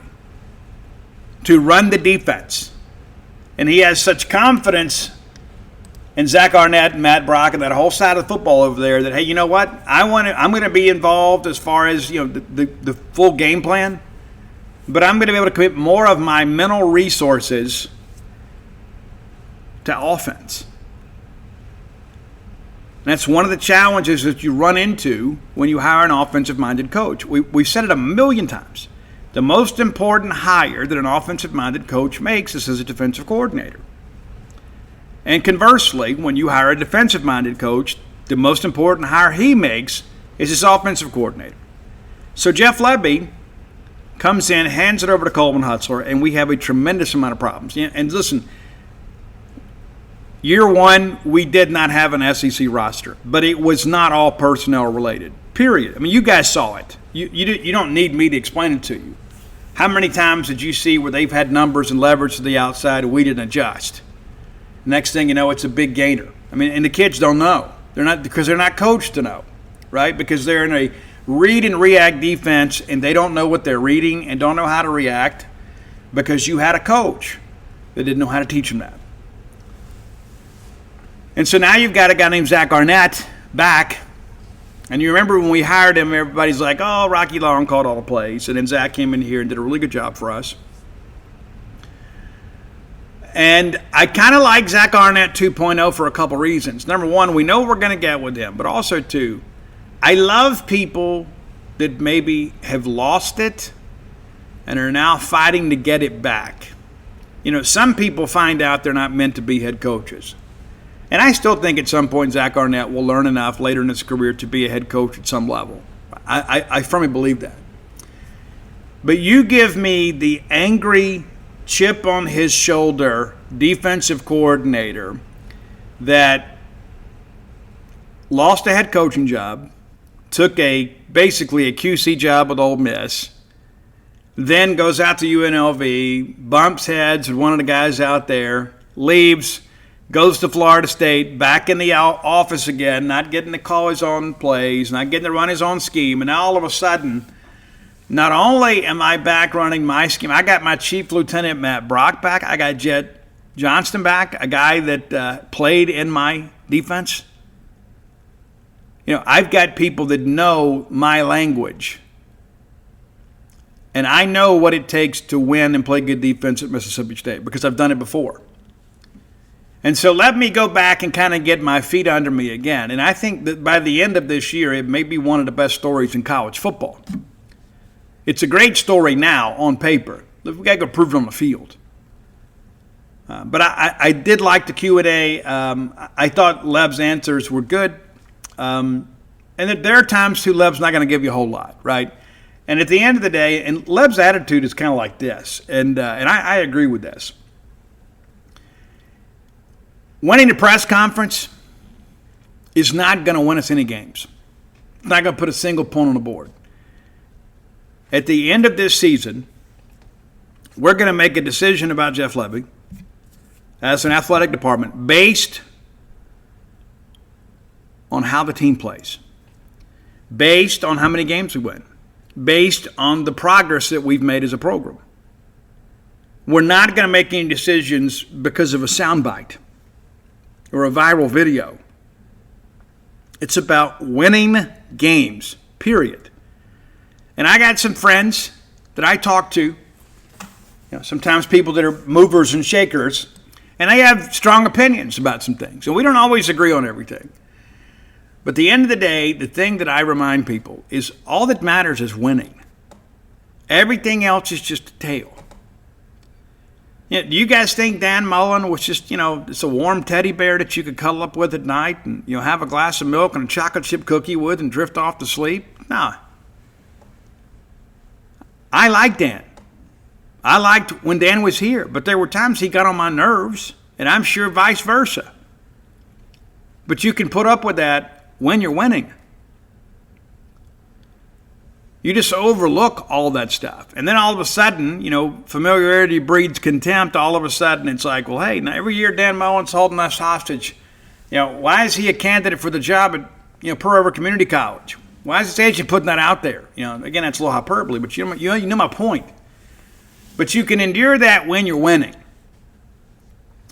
to run the defense. And he has such confidence in Zach Arnett and Matt Brock and that whole side of football over there that, hey, you know what? I'm going to be involved as far as, the full game plan, but I'm going to be able to commit more of my mental resources to offense. And that's one of the challenges that you run into when you hire an offensive-minded coach. We've said it a million times. The most important hire that an offensive-minded coach makes is as a defensive coordinator. And conversely, when you hire a defensive-minded coach, the most important hire he makes is his offensive coordinator. So Jeff Lebby comes in, hands it over to Coleman Hutzler, and we have a tremendous amount of problems. And listen, year one, we did not have an SEC roster, but it was not all personnel related, period. I mean, you guys saw it. You don't need me to explain it to you. How many times did you see where they've had numbers and leverage to the outside and we didn't adjust? Next thing you know, it's a big gainer. I mean, and the kids don't know. They're not coached to know, right? Because they're in a read and react defense, and they don't know what they're reading and don't know how to react because you had a coach that didn't know how to teach them that. And so now you've got a guy named Zach Arnett back. And you remember when we hired him, everybody's like, oh, Rocky Long called all the plays. And then Zach came in here and did a really good job for us. And I kind of like Zach Arnett 2.0 for a couple reasons. Number one, we know what we're going to get with him. But also, two, I love people that maybe have lost it and are now fighting to get it back. Some people find out they're not meant to be head coaches. And I still think at some point Zach Arnett will learn enough later in his career to be a head coach at some level. I firmly believe that. But you give me the angry, chip on his shoulder defensive coordinator that lost a head coaching job, took basically a QC job with Ole Miss, then goes out to UNLV, bumps heads with one of the guys out there, leaves, goes to Florida State, back in the office again, not getting to call his own plays, not getting to run his own scheme, and now all of a sudden, not only am I back running my scheme, I got my Chief Lieutenant Matt Brock back, I got Jet Johnston back, a guy that played in my defense. I've got people that know my language. And I know what it takes to win and play good defense at Mississippi State because I've done it before. And so let me go back and kind of get my feet under me again. And I think that by the end of this year, it may be one of the best stories in college football. It's a great story now on paper. We've got to go prove it on the field. But I did like the Q&A. I thought Leb's answers were good. And there are times too Leb's not going to give you a whole lot, right? And at the end of the day, and Leb's attitude is kind of like this, and I agree with this. Winning the press conference is not going to win us any games. It's not going to put a single point on the board. At the end of this season, we're going to make a decision about Jeff Lebby as an athletic department based on how the team plays, based on how many games we win, based on the progress that we've made as a program. We're not going to make any decisions because of a soundbite or a viral video. It's about winning games, period. And I got some friends that I talk to, sometimes people that are movers and shakers, and they have strong opinions about some things. And we don't always agree on everything. But at the end of the day, the thing that I remind people is all that matters is winning. Everything else is just a tale. Do you guys think Dan Mullen was just, it's a warm teddy bear that you could cuddle up with at night and, have a glass of milk and a chocolate chip cookie with and drift off to sleep? No. I like Dan. I liked when Dan was here, but there were times he got on my nerves, and I'm sure vice versa. But you can put up with that when you're winning. You just overlook all that stuff. And then all of a sudden, familiarity breeds contempt. All of a sudden, it's like, well, hey, now every year Dan Mullen's holding us hostage. Why is he a candidate for the job at, Pearl River Community College? Why is this agent putting that out there? Again, that's a little hyperbole, but you know my point. But you can endure that when you're winning.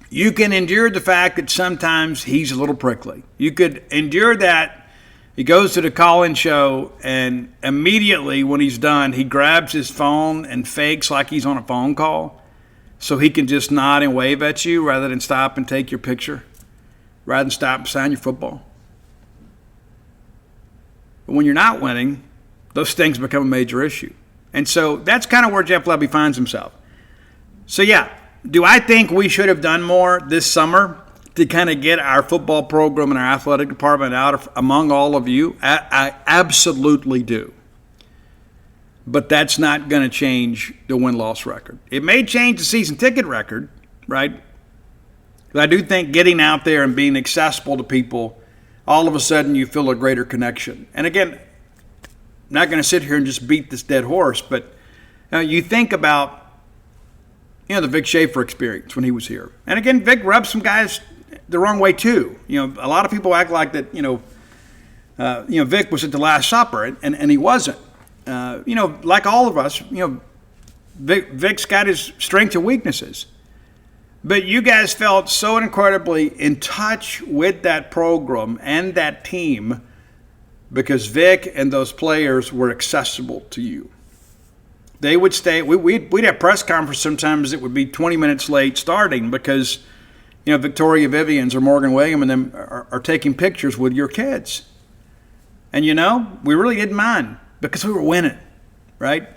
You can endure the fact that sometimes he's a little prickly. You could endure that he goes to the call-in show and immediately when he's done, he grabs his phone and fakes like he's on a phone call so he can just nod and wave at you rather than stop and take your picture, rather than stop and sign your football. But when you're not winning, those things become a major issue. And so that's kind of where Jeff Lebby finds himself. So yeah, do I think we should have done more this summer to kind of get our football program and our athletic department out among all of you? I absolutely do. But that's not going to change the win-loss record. It may change the season ticket record, right? But I do think getting out there and being accessible to people, all of a sudden you feel a greater connection. And again, I'm not going to sit here and just beat this dead horse, but you think about the Vic Schaefer experience when he was here. And again, Vic rubbed some guys the wrong way too. A lot of people act like that, Vic was at the Last Supper, and he wasn't. Like all of us, Vic's got his strengths and weaknesses. But you guys felt so incredibly in touch with that program and that team because Vic and those players were accessible to you. They would stay. We'd have press conference sometimes. It would be 20 minutes late starting because, Victoria Vivians or Morgan William and them are taking pictures with your kids. And, we really didn't mind because we were winning, right?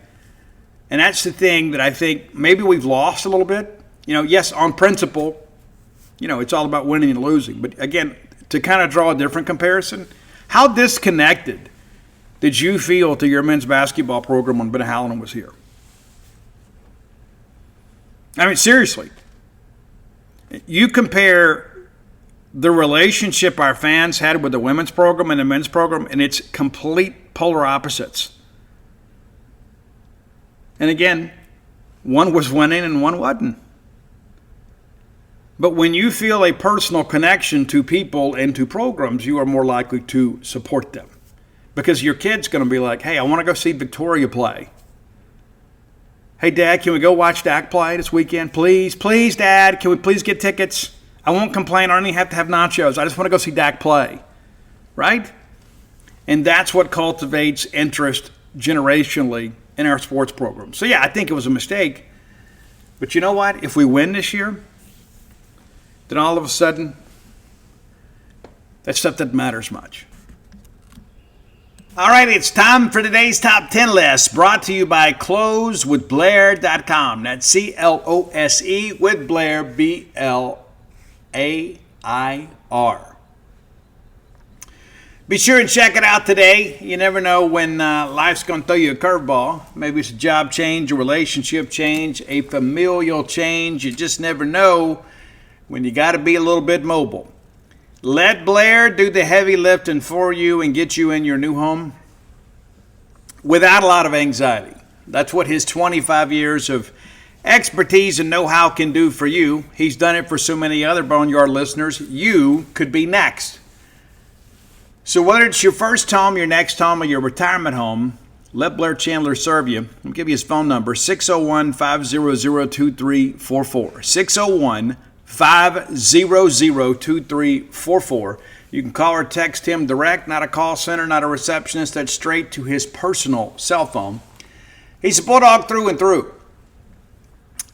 And that's the thing that I think maybe we've lost a little bit. Yes, on principle, it's all about winning and losing. But, again, to kind of draw a different comparison, how disconnected did you feel to your men's basketball program when Ben Halloran was here? I mean, seriously. You compare the relationship our fans had with the women's program and the men's program, and it's complete polar opposites. And again, one was winning and one wasn't. But when you feel a personal connection to people and to programs, you are more likely to support them. Because your kid's going to be like, hey, I want to go see Victoria play. Hey, Dad, can we go watch Dak play this weekend? Please, Dad, can we please get tickets? I won't complain. I don't even have to have nachos. I just want to go see Dak play. Right? And that's what cultivates interest generationally in our sports program. So, yeah, I think it was a mistake. But you know what? If we win this year, then all of a sudden, that stuff doesn't matter as much. All right, it's time for today's Top 10 list, brought to you by closewithblair.com. That's C-L-O-S-E with Blair, B-L-A-I-R. Be sure and check it out today. You never know when life's going to throw you a curveball. Maybe it's a job change, a relationship change, a familial change. You just never know when you got to be a little bit mobile. Let Blair do the heavy lifting for you and get you in your new home without a lot of anxiety. That's what his 25 years of expertise and know-how can do for you. He's done it for so many other Boneyard listeners. You could be next. So whether it's your first home, your next home, or your retirement home, let Blair Chandler serve you. I'll give you his phone number, 601-500-2344. 601-500-2344. You can call or text him direct, not a call center, not a receptionist. That's straight to his personal cell phone. He's a Bulldog through and through.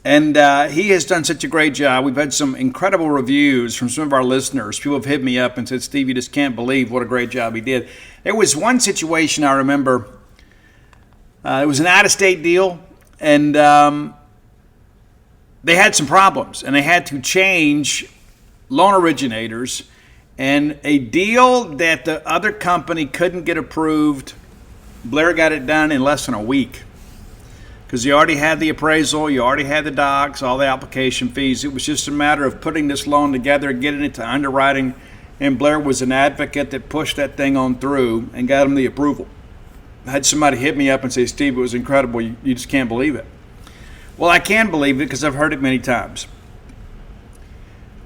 And he has done such a great job. We've had some incredible reviews from some of our listeners. People have hit me up and said, Steve, you just can't believe what a great job he did. There was one situation I remember. It was an out-of-state deal, and they had some problems, and they had to change loan originators, and a deal that the other company couldn't get approved, Blair got it done in less than a week. because you already had the appraisal, you already had the docs, all the application fees. It was just a matter of putting this loan together, getting it to underwriting, and Blair was an advocate that pushed that thing on through and got him the approval. I had somebody hit me up and say, Steve, it was incredible. You just can't believe it. Well, I can believe it because I've heard it many times.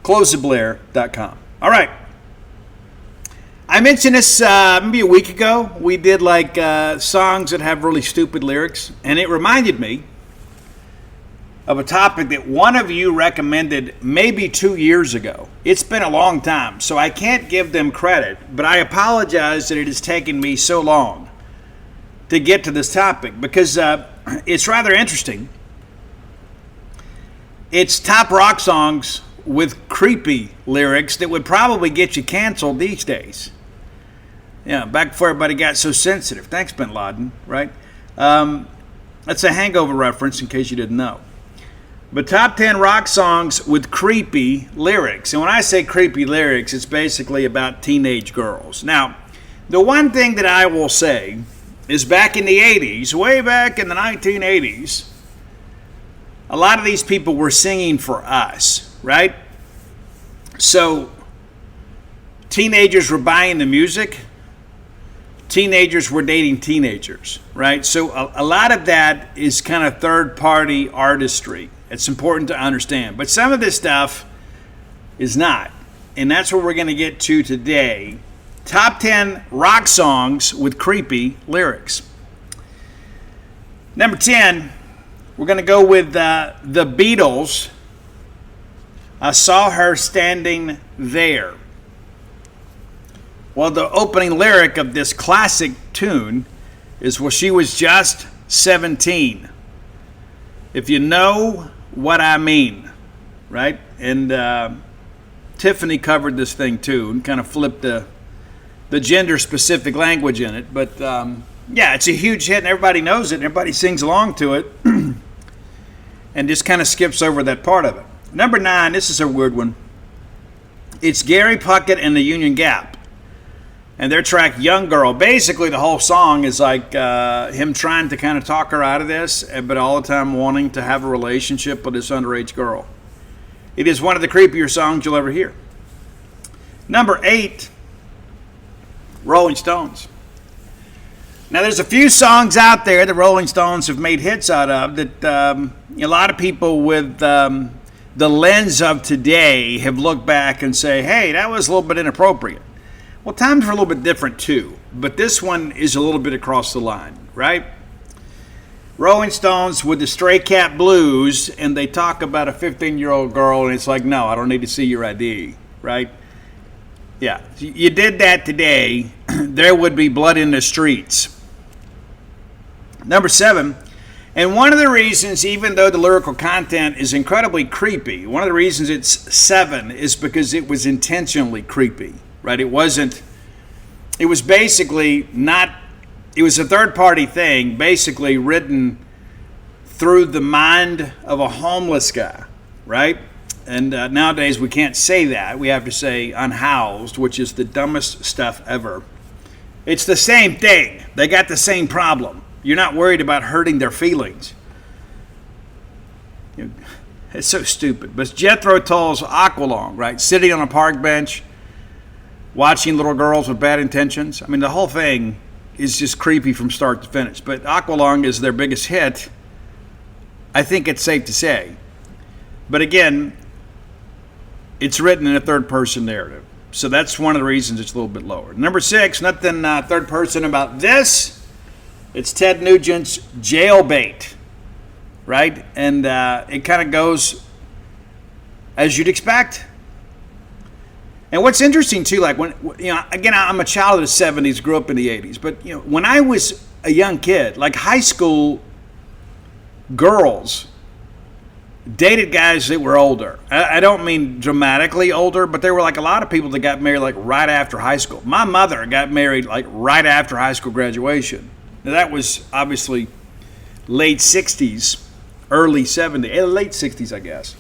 CloseToBlair.com. All right. I mentioned this maybe a week ago. We did like songs that have really stupid lyrics, and it reminded me of a topic that one of you recommended maybe 2 years ago. It's been a long time, so I can't give them credit, but I apologize that it has taken me so long to get to this topic because it's rather interesting. It's top rock songs with creepy lyrics that would probably get you canceled these days. Yeah, back before everybody got so sensitive. Thanks, Bin Laden, right? That's a Hangover reference in case you didn't know. But top 10 rock songs with creepy lyrics. And when I say creepy lyrics, it's basically about teenage girls. Now, the one thing that I will say is back in the 80s, way back in the 1980s, a lot of these people were singing for us, right? So teenagers were buying the music. Teenagers were dating teenagers, right? So a lot of that is kind of third-party artistry. It's important to understand. But some of this stuff is not. And that's what we're going to get to today. Top 10 rock songs with creepy lyrics. Number 10, we're going to go with the Beatles. I saw her standing there. Well, the opening lyric of this classic tune is, well, she was just 17. If you know what I mean, right? And Tiffany covered this thing too and kind of flipped the gender-specific language in it. But yeah, it's a huge hit and everybody knows it and everybody sings along to it and just kind of skips over that part of it. Number 9, this is a weird one. It's Gary Puckett and the Union Gap. And their track, Young Girl. Basically, the whole song is like him trying to kind of talk her out of this, but all the time wanting to have a relationship with this underage girl. It is one of the creepier songs you'll ever hear. Number 8, Rolling Stones. Now, there's a few songs out there that Rolling Stones have made hits out of that a lot of people with the lens of today have looked back and say, hey, that was a little bit inappropriate. Well, times were a little bit different too, but this one is a little bit across the line, right? Rolling Stones with the Stray Cat Blues, and they talk about a 15-year-old girl, and it's like, no, I don't need to see your ID, right? Yeah, you did that today, there would be blood in the streets. Number 7, and one of the reasons, even though the lyrical content is incredibly creepy, one of the reasons it's 7 is because it was intentionally creepy. Right? It was basically not, it was a third-party thing, basically written through the mind of a homeless guy, right? And nowadays we can't say that. We have to say unhoused, which is the dumbest stuff ever. It's the same thing. They got the same problem. You're not worried about hurting their feelings. It's so stupid. But Jethro Tull's Aqualung, right? Sitting on a park bench, watching little girls with bad intentions. I mean, the whole thing is just creepy from start to finish. But Aqualung is their biggest hit. I think it's safe to say. But again, it's written in a third-person narrative. So that's one of the reasons it's a little bit lower. Number 6, nothing third-person about this. It's Ted Nugent's Jailbait, right? And it kind of goes as you'd expect. And what's interesting too, like when, again, I'm a child of the 70s, grew up in the 80s, but when I was a young kid, like high school girls dated guys that were older. I don't mean dramatically older, but there were like a lot of people that got married like right after high school. My mother got married like right after high school graduation. Now that was obviously late 60s, early 70s, late 60s, I guess.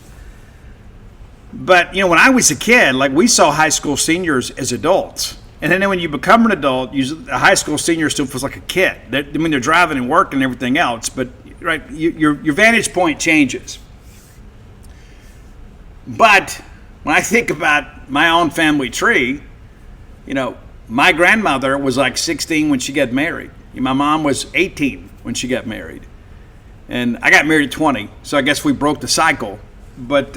But, when I was a kid, like we saw high school seniors as adults. And then when you become an adult, a high school senior still feels like a kid. They're driving and working and everything else, but right? Your vantage point changes. But when I think about my own family tree, my grandmother was like 16 when she got married. My mom was 18 when she got married. And I got married at 20, so I guess we broke the cycle. But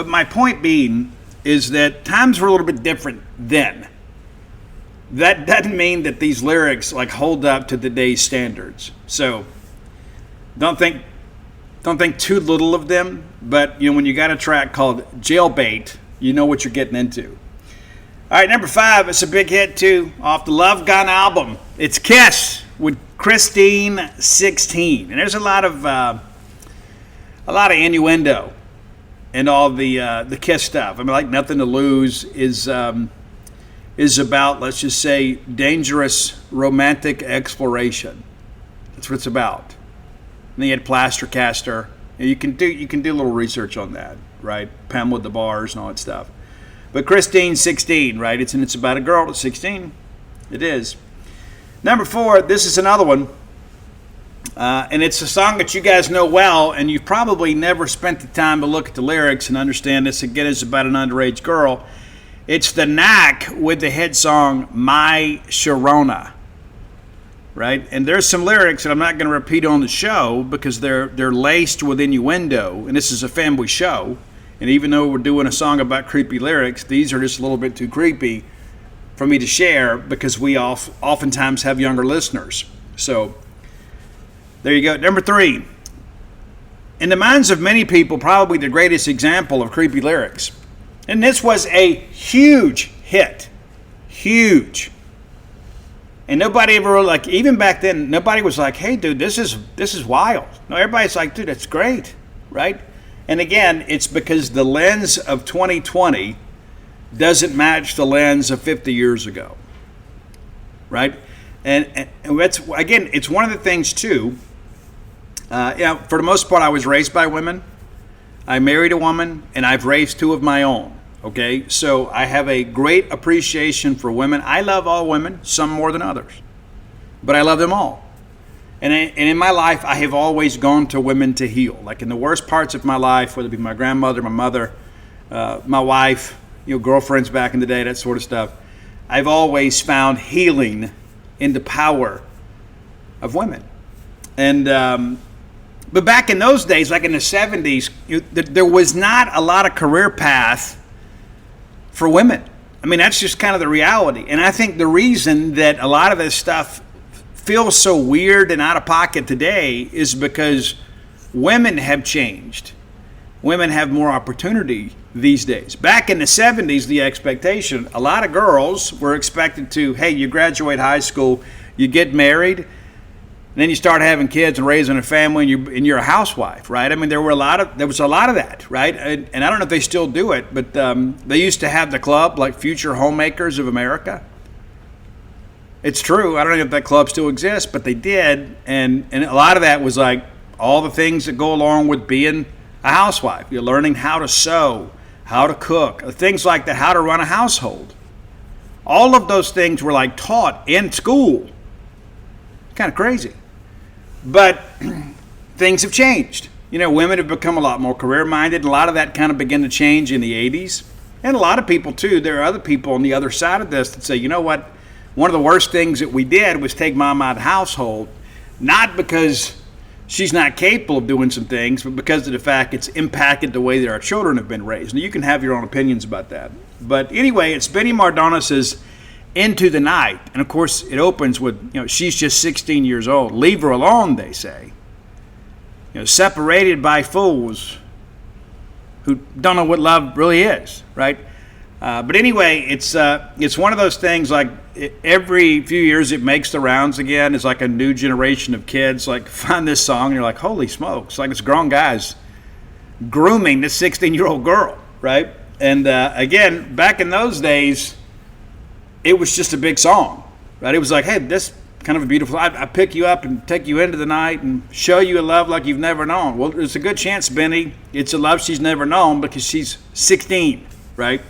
my point being is that times were a little bit different then. That doesn't mean that these lyrics like hold up to today's standards. So don't think too little of them. But when you got a track called Jailbait, you know what you're getting into. All right, number 5, it's a big hit too, off the Love Gun album. It's Kiss with Christine 16, and there's a lot of innuendo and all the Kiss stuff. I mean, like Nothing to Lose is about, let's just say, dangerous romantic exploration. That's what it's about. And then you had Plaster Caster. And you can do a little research on that, right? Pamela the Bars and all that stuff. But Christine 16, right? It's about a girl that's 16. It is. Number 4, this is another one. And it's a song that you guys know well, and you've probably never spent the time to look at the lyrics and understand this. Again, it's about an underage girl. It's the Knack with the hit song My Sharona, right? And there's some lyrics that I'm not going to repeat on the show because they're laced with innuendo, and this is a family show. And even though we're doing a song about creepy lyrics, these are just a little bit too creepy for me to share because we oftentimes have younger listeners. So there you go. Number 3. In the minds of many people, probably the greatest example of creepy lyrics. And this was a huge hit. Huge. And nobody ever, like, even back then, nobody was like, hey, dude, this is wild. No, everybody's like, dude, that's great, right? And again, it's because the lens of 2020 doesn't match the lens of 50 years ago, right? And that's, again, it's one of the things, too. For the most part, I was raised by women. I married a woman, and I've raised 2 of my own, okay? So I have a great appreciation for women. I love all women, some more than others, but I love them all. And in my life, I have always gone to women to heal. Like in the worst parts of my life, whether it be my grandmother, my mother, my wife, girlfriends back in the day, that sort of stuff, I've always found healing in the power of women. And but back in those days, like in the 70s, there was not a lot of career path for women. I mean, that's just kind of the reality. And I think the reason that a lot of this stuff feels so weird and out of pocket today is because women have changed. Women have more opportunity these days. Back in the 70s, the expectation, a lot of girls were expected to, hey, you graduate high school, you get married, and then you start having kids and raising a family, and you're a housewife, right? I mean, there was a lot of that, right? And I don't know if they still do it, but they used to have the club, like Future Homemakers of America. It's true. I don't know if that club still exists, but they did. And a lot of that was like all the things that go along with being a housewife. You're learning how to sew, how to cook, things like that, how to run a household. All of those things were like taught in school. Kind of crazy. But things have changed. Women have become a lot more career-minded. A lot of that kind of began to change in the 80s. And a lot of people, too, there are other people on the other side of this that say, you know what? One of the worst things that we did was take mom out of the household, not because she's not capable of doing some things, but because of the fact it's impacted the way that our children have been raised. Now, you can have your own opinions about that. But anyway, it's Benny Mardones's Into the Night. And, of course, it opens with, she's just 16 years old. Leave her alone, they say. Separated by fools who don't know what love really is, right? But anyway, it's one of those things like every few years it makes the rounds again. It's like a new generation of kids like find this song and you're like, holy smokes, like it's grown guys grooming this 16-year-old girl, right? And again, back in those days, it was just a big song, right? It was like, hey, this kind of a beautiful, I pick you up and take you into the night and show you a love like you've never known. Well, there's a good chance, Benny, it's a love she's never known because she's 16, right?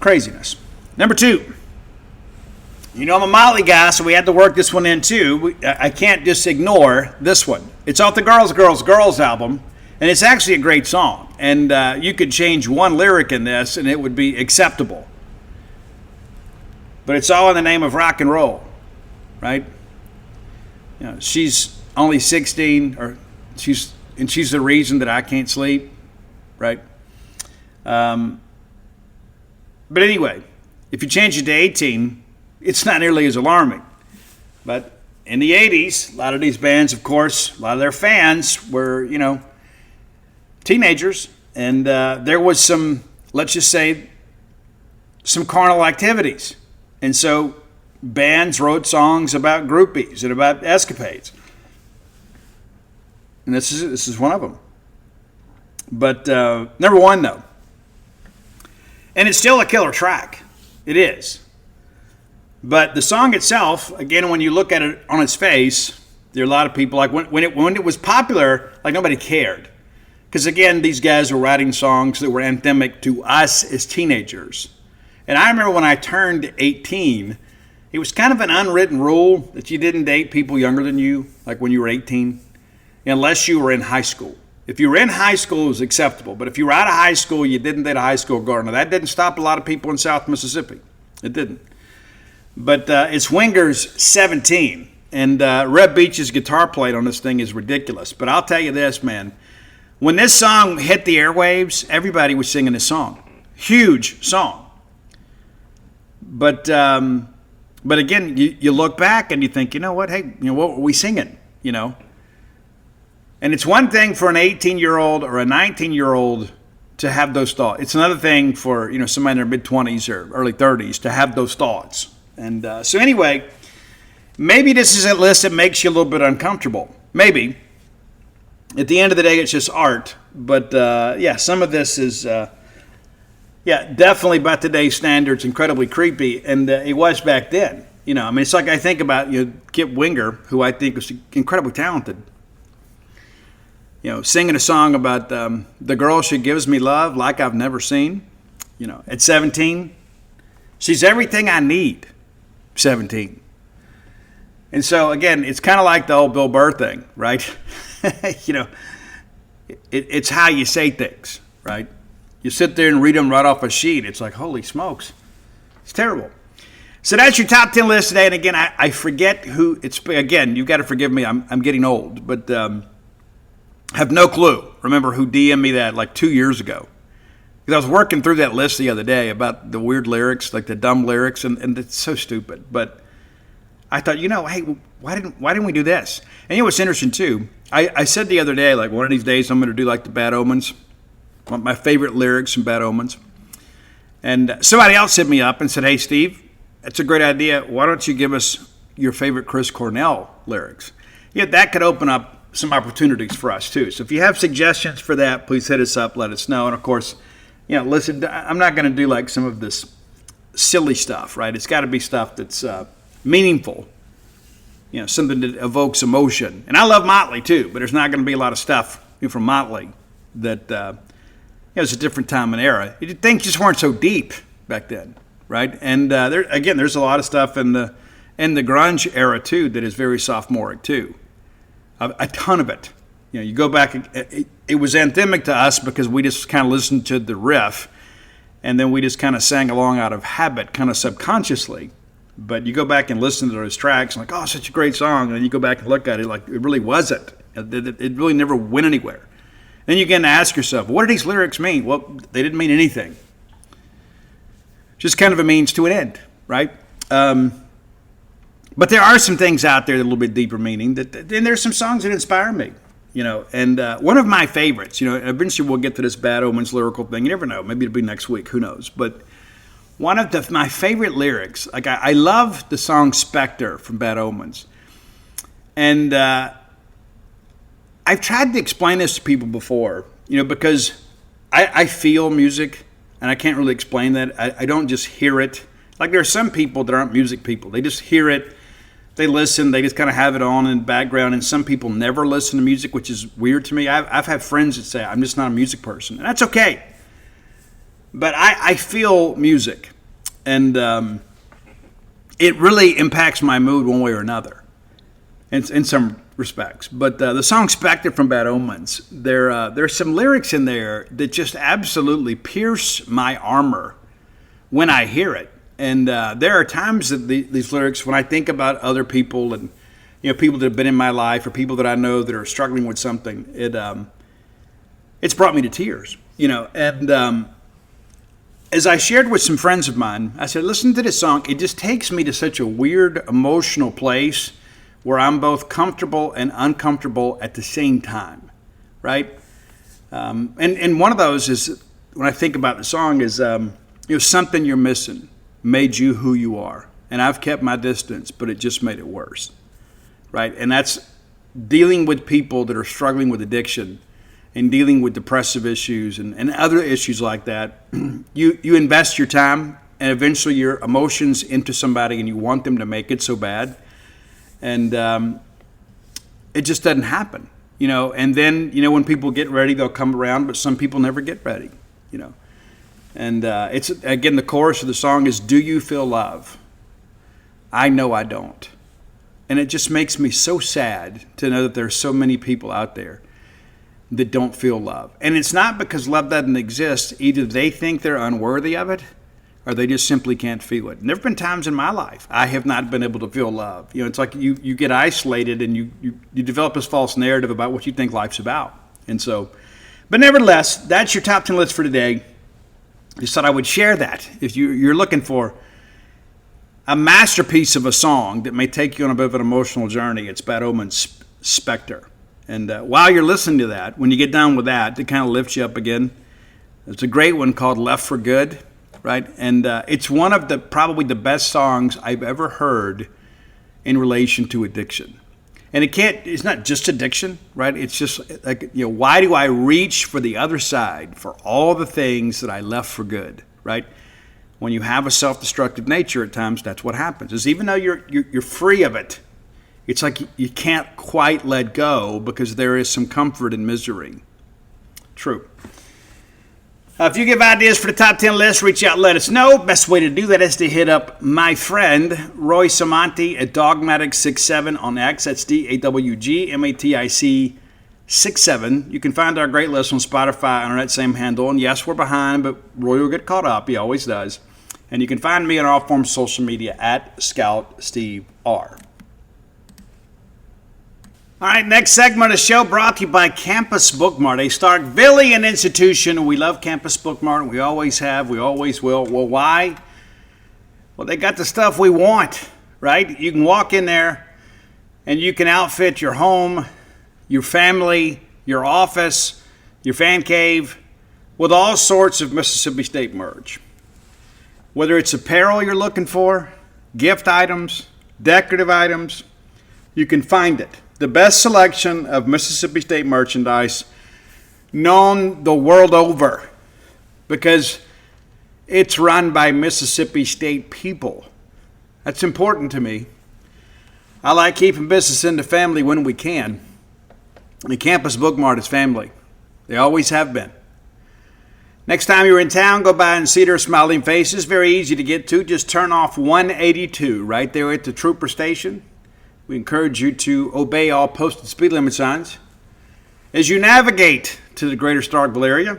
Craziness. Number 2, You know, I'm a Motley guy, so we had to work this one in too. I can't just ignore this one. It's off the Girls, Girls, Girls album, and it's actually a great song. And you could change one lyric in this, and it would be acceptable. But it's all in the name of rock and roll, right? You know, she's only 16, or she's the reason that I can't sleep, right? But anyway, if you change it to 18, it's not nearly as alarming. But in the 80s, a lot of these bands, of course, a lot of their fans were, you know, teenagers. And there was some, let's just say, some carnal activities. And so bands wrote songs about groupies and about escapades. And this is one of them. But number one, though. And it's still a killer track. It is. But the song itself, again, when you look at it on its face, there are a lot of people, like when it was popular, like nobody cared. Because again, these guys were writing songs that were anthemic to us as teenagers. And I remember when I turned 18, it was kind of an unwritten rule that you didn't date people younger than you, like when you were 18, unless you were in high school. If you were in high school, it was acceptable. But if you were out of high school, you didn't date a high school girl. Now, that didn't stop a lot of people in South Mississippi. It didn't. But it's Winger's 17. And Reb Beach's guitar playing on this thing is ridiculous. But I'll tell you this, man. When this song hit the airwaves, everybody was singing this song. Huge song. But again, you look back and you think, you know what? Hey, you know, what were we singing? You know? And it's one thing for an 18-year-old or a 19-year-old to have those thoughts. It's another thing for, you know, somebody in their mid-20s or early 30s to have those thoughts. And so anyway, maybe this is a list that makes you a little bit uncomfortable. Maybe. At the end of the day, it's just art. But, yeah, some of this is, definitely by today's standards, incredibly creepy. And it was back then. You know, I mean, it's like I think about, you know, Kip Winger, who I think was incredibly talented. You know, singing a song about the girl she gives me love like I've never seen. You know, at 17, she's everything I need. 17. And so, again, it's kind of like the old Bill Burr thing, right? You know, it's how you say things, right? You sit there and read them right off a sheet. It's like, holy smokes. It's terrible. So that's your top 10 list today. And again, I forget who it's, again, you've got to forgive me. I'm getting old, but have no clue. Remember who DM'd me that like 2 years ago. Because I was working through that list the other day about the weird lyrics, like the dumb lyrics, and it's so stupid. But I thought, you know, hey, why didn't we do this? And you know what's interesting too? I said the other day, like one of these days I'm going to do like the Bad Omens, my favorite lyrics from Bad Omens. And somebody else hit me up and said, hey, Steve, that's a great idea. Why don't you give us your favorite Chris Cornell lyrics? Yeah, that could open up some opportunities for us too. So if you have suggestions for that, please hit us up, let us know. And of course, you know, listen, I'm not going to do like some of this silly stuff, right? It's got to be stuff that's meaningful, you know, something that evokes emotion. And I love Motley too, but there's not going to be a lot of stuff, you know, from Motley that, you know, it's a different time and era. Things just weren't so deep back then, right? And there's a lot of stuff in the grunge era too that is very sophomoric too. A ton of it. You know, you go back, it was anthemic to us because we just kind of listened to the riff and then we just kind of sang along out of habit, kind of subconsciously. But you go back and listen to those tracks and like, oh, such a great song. And then you go back and look at it like it really wasn't. It really never went anywhere. Then you begin to ask yourself, what do these lyrics mean? Well, they didn't mean anything. Just kind of a means to an end, right? But there are some things out there that are a little bit deeper meaning. And there's some songs that inspire me, you know. And one of my favorites, you know, eventually we'll get to this Bad Omens lyrical thing. You never know. Maybe it'll be next week. Who knows? But one of my favorite lyrics, like I love the song Spectre from Bad Omens. And I've tried to explain this to people before, you know, because I feel music and I can't really explain that. I don't just hear it. Like there are some people that aren't music people. They just hear it. They listen, they just kind of have it on in the background, and some people never listen to music, which is weird to me. I've had friends that say, I'm just not a music person, and that's okay. But I feel music, and it really impacts my mood one way or another in some respects. But the song Spectre from Bad Omens, there's some lyrics in there that just absolutely pierce my armor when I hear it. And there are times that these lyrics, when I think about other people and people that have been in my life or people that I know that are struggling with something, it's brought me to tears. And as I shared with some friends of mine, I said, listen to this song. It just takes me to such a weird emotional place where I'm both comfortable and uncomfortable at the same time, right? And one of those is, when I think about the song, is something you're missing made you who you are. And I've kept my distance, but it just made it worse, right? And that's dealing with people that are struggling with addiction and dealing with depressive issues and other issues like that. You invest your time and eventually your emotions into somebody and you want them to make it so bad. And it just doesn't happen, And then, when people get ready, they'll come around, but some people never get ready, And it's, again, the chorus of the song is, do you feel love? I know I don't. And it just makes me so sad to know that there's so many people out there that don't feel love. And it's not because love doesn't exist. Either they think they're unworthy of it or they just simply can't feel it. And there have been times in my life I have not been able to feel love. It's like you get isolated and you develop this false narrative about what you think life's about. And so, but nevertheless, that's your top 10 list for today. Just thought I would share that. If you're looking for a masterpiece of a song that may take you on a bit of an emotional journey, it's Bad Omens' Spectre. And while you're listening to that, when you get done with that, to kind of lift you up again, there's a great one called Left for Good, right? And it's one of probably the best songs I've ever heard in relation to addiction. And it's not just addiction, right? It's just like, why do I reach for the other side for all the things that I left for good, right? When you have a self-destructive nature at times, that's what happens. Is even though you're free of it, it's like you can't quite let go because there is some comfort in misery. True. If you give ideas for the top 10 list, reach out and let us know. Best way to do that is to hit up my friend Roy Samanti at Dogmatic67 on X. That's DAWGMATIC 67. You can find our great list on Spotify under that same handle. And yes, we're behind, but Roy will get caught up. He always does. And you can find me on all forms of social media at Scout Steve R. All right, next segment of the show brought to you by Campus Bookmart, a Starkvillian institution. We love Campus Bookmart. We always have. We always will. Well, why? Well, they got the stuff we want, right? You can walk in there and you can outfit your home, your family, your office, your fan cave with all sorts of Mississippi State merch. Whether it's apparel you're looking for, gift items, decorative items, you can find it. The best selection of Mississippi State merchandise known the world over because it's run by Mississippi State people. That's important to me. I like keeping business in the family when we can. The Campus Bookmart is family. They always have been. Next time you're in town, go by and see their smiling faces. Very easy to get to. Just turn off 182 right there at the Trooper Station. We encourage you to obey all posted speed limit signs. As you navigate to the greater Starkville area,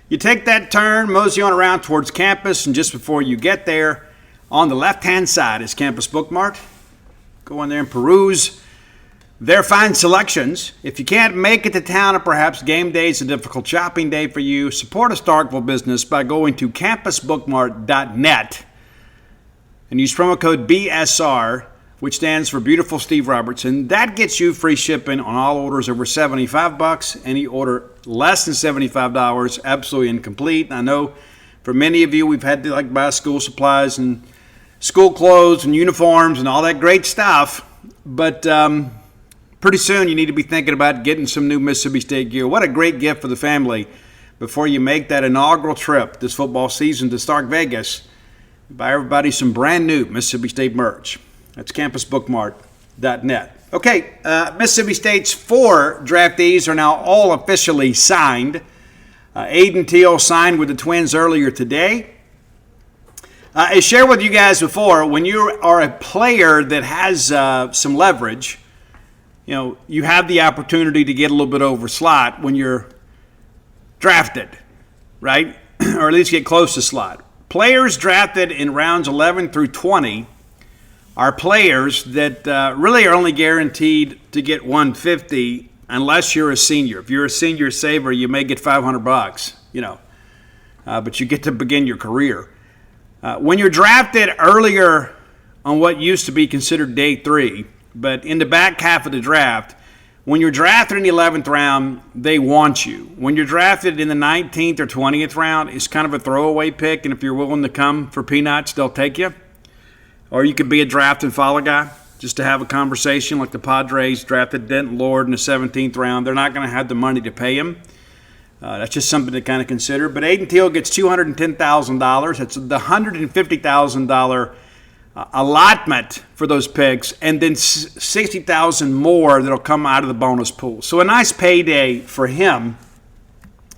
you take that turn, mosey on around towards campus, and just before you get there, on the left-hand side is Campus Bookmart. Go in there and peruse their fine selections. If you can't make it to town or perhaps game day is a difficult shopping day for you, support a Starkville business by going to campusbookmart.net and use promo code BSR, which stands for Beautiful Steve Robertson. That gets you free shipping on all orders over $75. Any order less than $75, absolutely incomplete. I know for many of you, we've had to buy school supplies and school clothes and uniforms and all that great stuff. But pretty soon you need to be thinking about getting some new Mississippi State gear. What a great gift for the family before you make that inaugural trip this football season to Stark Vegas. Buy everybody some brand new Mississippi State merch. That's campusbookmart.net. Okay, Mississippi State's 4 draftees are now all officially signed. Aiden Teal signed with the Twins earlier today. I shared with you guys before, when you are a player that has some leverage, you have the opportunity to get a little bit over slot when you're drafted, right? Or at least get close to slot. Players drafted in rounds 11 through 20 are players that really are only guaranteed to get 150 unless you're a senior. If you're a senior saver, you may get $500, but you get to begin your career. When you're drafted earlier on what used to be considered day 3, but in the back half of the draft, when you're drafted in the 11th round, they want you. When you're drafted in the 19th or 20th round, it's kind of a throwaway pick, and if you're willing to come for peanuts, they'll take you. Or you could be a draft and follow guy just to have a conversation, like the Padres drafted Denton Lord in the 17th round. They're not going to have the money to pay him. That's just something to kind of consider. But Aiden Teal gets $210,000. That's the $150,000 allotment for those picks, and then $60,000 more that'll come out of the bonus pool. So a nice payday for him.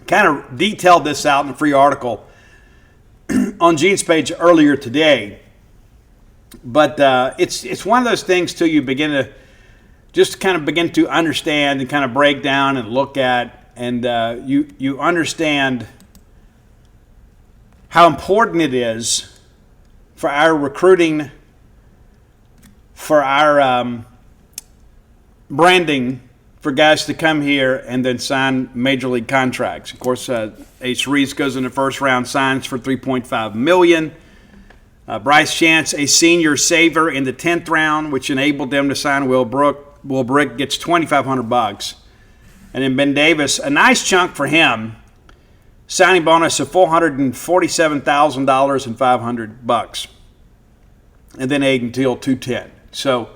Kind of detailed this out in a free article on Gene's page earlier today. But it's one of those things till you begin to just kind of begin to understand and kind of break down and look at, and you understand how important it is for our recruiting, for our branding, for guys to come here and then sign major league contracts. Of course, Ace Reese goes in the first round, signs for $3.5 million. Bryce Chance, a senior saver in the 10th round, which enabled them to sign Will Brick, gets $2,500. And then Ben Davis, a nice chunk for him, signing bonus of $447,000 and $500. And then Aiden Teal, $210. So,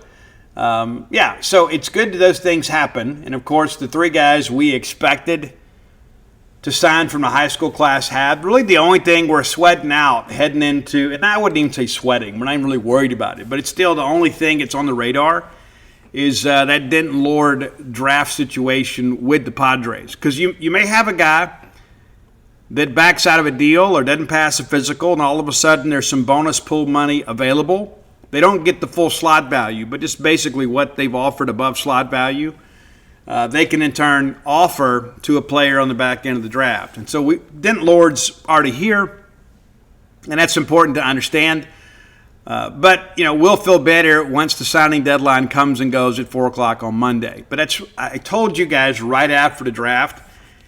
so it's good that those things happen. And, of course, the 3 guys we expected to sign from the high school class have. Really the only thing we're sweating out heading into, and I wouldn't even say sweating, we're not even really worried about it, but it's still the only thing that's on the radar is that Denton Lord draft situation with the Padres. Because you may have a guy that backs out of a deal or doesn't pass a physical, and all of a sudden there's some bonus pool money available. They don't get the full slot value, but just basically what they've offered above slot value. They can in turn offer to a player on the back end of the draft. And so Denton Lord's already here, and that's important to understand. But we'll feel better once the signing deadline comes and goes at 4 o'clock on Monday. But I told you guys right after the draft,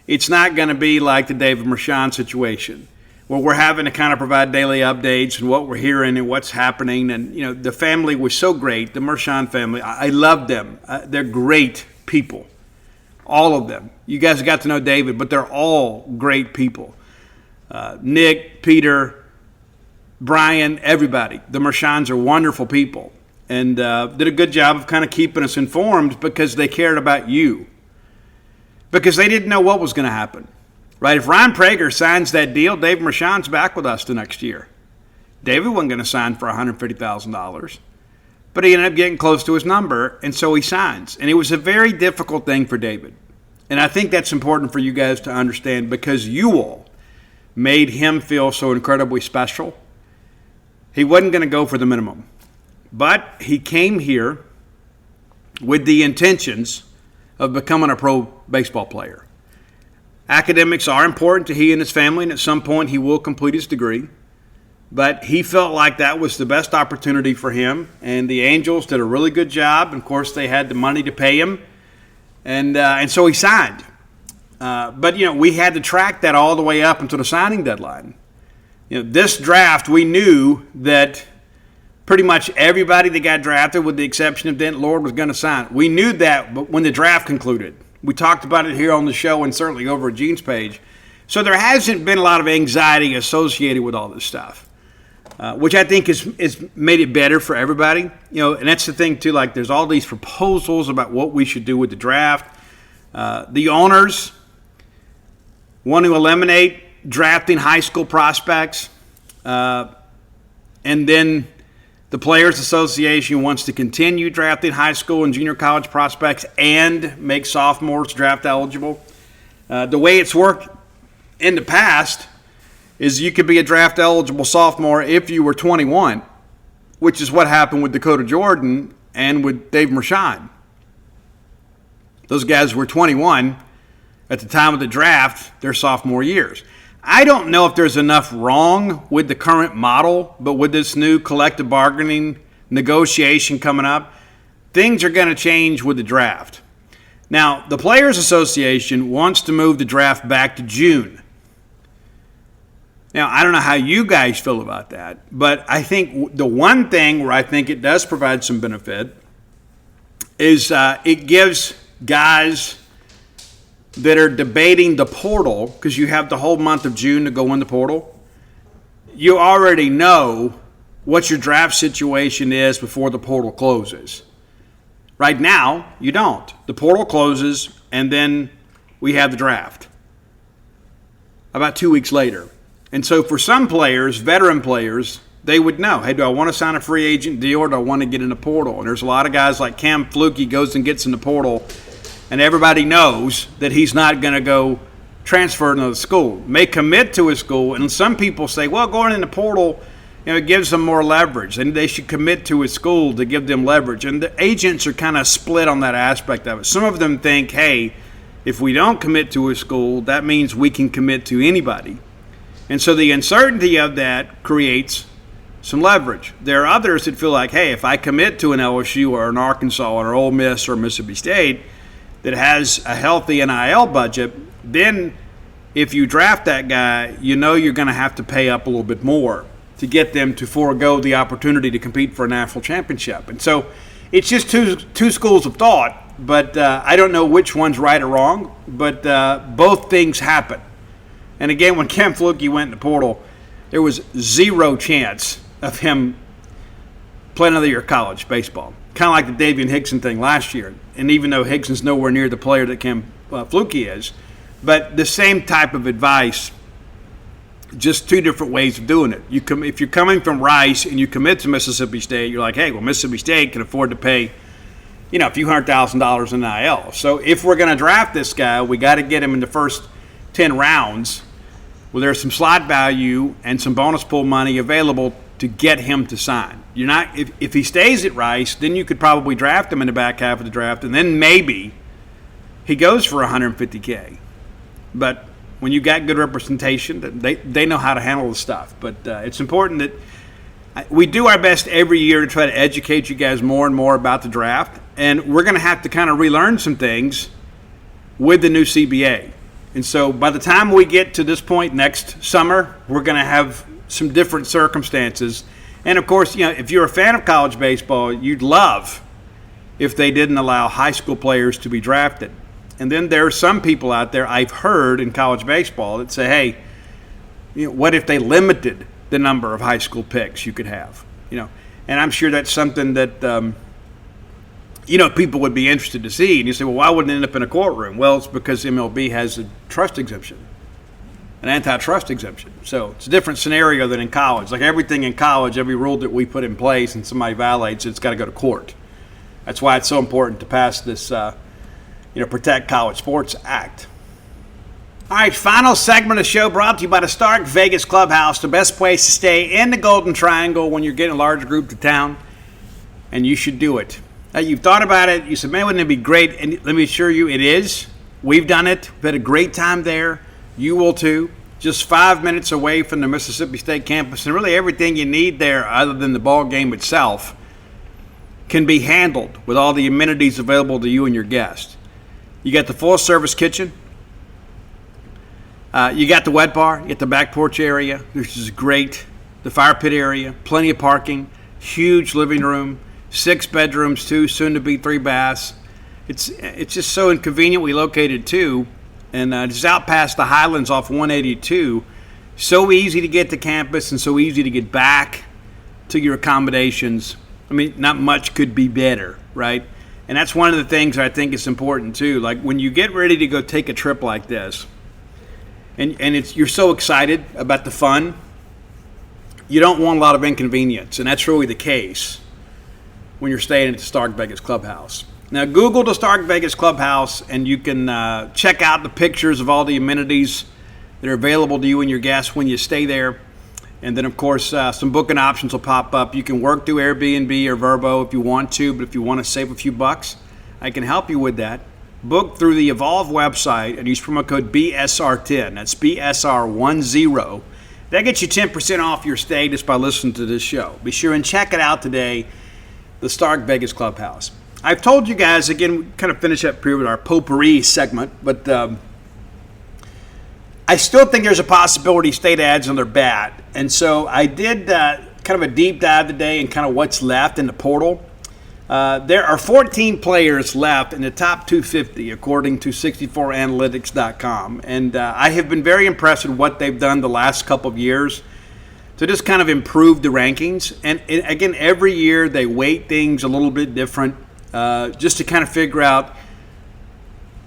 it's not going to be like the David Mershon situation, where we're having to kind of provide daily updates and what we're hearing and what's happening. And, the family was so great, the Mershon family. I love them. They're great people. All of them. You guys got to know David, but they're all great people. Nick, Peter, Brian, everybody. The Mershons are wonderful people, and did a good job of kind of keeping us informed because they cared about you. Because they didn't know what was going to happen. Right? If Ryan Prager signs that deal, David Mershon's back with us the next year. David wasn't going to sign for $150,000. But he ended up getting close to his number, and so he signs. And it was a very difficult thing for David. And I think that's important for you guys to understand because you all made him feel so incredibly special. He wasn't going to go for the minimum. But he came here with the intentions of becoming a pro baseball player. Academics are important to he and his family, and at some point he will complete his degree. But he felt like that was the best opportunity for him, and the Angels did a really good job. And of course, they had the money to pay him, and so he signed. But we had to track that all the way up until the signing deadline. This draft, we knew that pretty much everybody that got drafted, with the exception of Denton Lord, was going to sign. We knew that, but when the draft concluded, we talked about it here on the show and certainly over at Gene's page. So there hasn't been a lot of anxiety associated with all this stuff. Which I think is made it better for everybody. And that's the thing, too. Like, there's all these proposals about what we should do with the draft. The owners want to eliminate drafting high school prospects. And then the Players Association wants to continue drafting high school and junior college prospects and make sophomores draft eligible. The way it's worked in the past is you could be a draft eligible sophomore if you were 21, which is what happened with Dakota Jordan and with Dave Mershon. Those guys were 21 at the time of the draft, their sophomore years. I don't know if there's enough wrong with the current model, but with this new collective bargaining negotiation coming up, things are going to change with the draft. Now, the Players Association wants to move the draft back to June. Now, I don't know how you guys feel about that, but I think the one thing where I think it does provide some benefit is it gives guys that are debating the portal, because you have the whole month of June to go in the portal, you already know what your draft situation is before the portal closes. Right now, you don't. The portal closes, and then we have the draft about 2 weeks later. And so for some players, veteran players, they would know, hey, do I want to sign a free agent deal or do I want to get in the portal? And there's a lot of guys like Cam Fluke goes and gets in the portal, and everybody knows that he's not going to go transfer to another school. May commit to his school, and some people say, well, going in the portal, it gives them more leverage, and they should commit to his school to give them leverage. And the agents are kind of split on that aspect of it. Some of them think, hey, if we don't commit to a school, that means we can commit to anybody. And so the uncertainty of that creates some leverage. There are others that feel like, hey, if I commit to an LSU or an Arkansas or an Ole Miss or Mississippi State that has a healthy NIL budget, then if you draft that guy, you know you're going to have to pay up a little bit more to get them to forego the opportunity to compete for a national championship. And so it's just two schools of thought, but I don't know which one's right or wrong, but both things happen. And again, when Cam Fluke went in the portal, there was zero chance of him playing another year of college baseball. Kind of like the Davian Hickson thing last year. And even though Hickson's nowhere near the player that Cam Fluke is, but the same type of advice, just two different ways of doing it. If you're coming from Rice and you commit to Mississippi State, you're like, hey, well, Mississippi State can afford to pay, a few $100,000 in NIL. So if we're going to draft this guy, we got to get him in the first 10 rounds. Well, there's some slot value and some bonus pool money available to get him to sign. You're not if he stays at Rice, then you could probably draft him in the back half of the draft, and then maybe he goes for $150K. But when you got good representation, they know how to handle the stuff. But it's important that we do our best every year to try to educate you guys more and more about the draft, and we're going to have to kind of relearn some things with the new CBA. And so by the time we get to this point next summer, we're going to have some different circumstances. And, of course, if you're a fan of college baseball, you'd love if they didn't allow high school players to be drafted. And then there are some people out there I've heard in college baseball that say, hey, what if they limited the number of high school picks you could have? And I'm sure that's something that people would be interested to see. And you say, well, why wouldn't it end up in a courtroom? Well, it's because MLB has a trust exemption, an antitrust exemption. So it's a different scenario than in college. Like everything in college, every rule that we put in place and somebody violates, it's got to go to court. That's why it's so important to pass this, Protect College Sports Act. All right, final segment of the show brought to you by the Stark Vegas Clubhouse, the best place to stay in the Golden Triangle when you're getting a large group to town, and you should do it. You've thought about it. You said, man, wouldn't it be great? And let me assure you, it is. We've done it. We've had a great time there. You will too. Just 5 minutes away from the Mississippi State campus, and really everything you need there other than the ball game itself can be handled with all the amenities available to you and your guests. You got the full-service kitchen. You got the wet bar. You got the back porch area, which is great. The fire pit area, plenty of parking, huge living room, 6 bedrooms, 2, soon to be 3 baths. It's just so inconveniently located too, and just out past the Highlands off 182. So easy to get to campus and so easy to get back to your accommodations. I mean, not much could be better, right? And that's one of the things I think is important too. Like when you get ready to go take a trip like this, and you're so excited about the fun, you don't want a lot of inconvenience, and that's really the case when you're staying at the Stark Vegas Clubhouse. Now, Google the Stark Vegas Clubhouse, and you can check out the pictures of all the amenities that are available to you and your guests when you stay there. And then, of course, some booking options will pop up. You can work through Airbnb or Vrbo if you want to, but if you want to save a few bucks, I can help you with that. Book through the Evolve website and use promo code BSR10. That's BSR10. That gets you 10% off your stay just by listening to this show. Be sure and check it out today, the Stark Vegas Clubhouse. I've told you guys, again, we kind of finish up here with our potpourri segment, but I still think there's a possibility state ads on their bat. And so I did kind of a deep dive today in kind of what's left in the portal. There are 14 players left in the top 250, according to 64analytics.com. And I have been very impressed with what they've done the last couple of years to just kind of improve the rankings. And again, every year they weight things a little bit different just to kind of figure out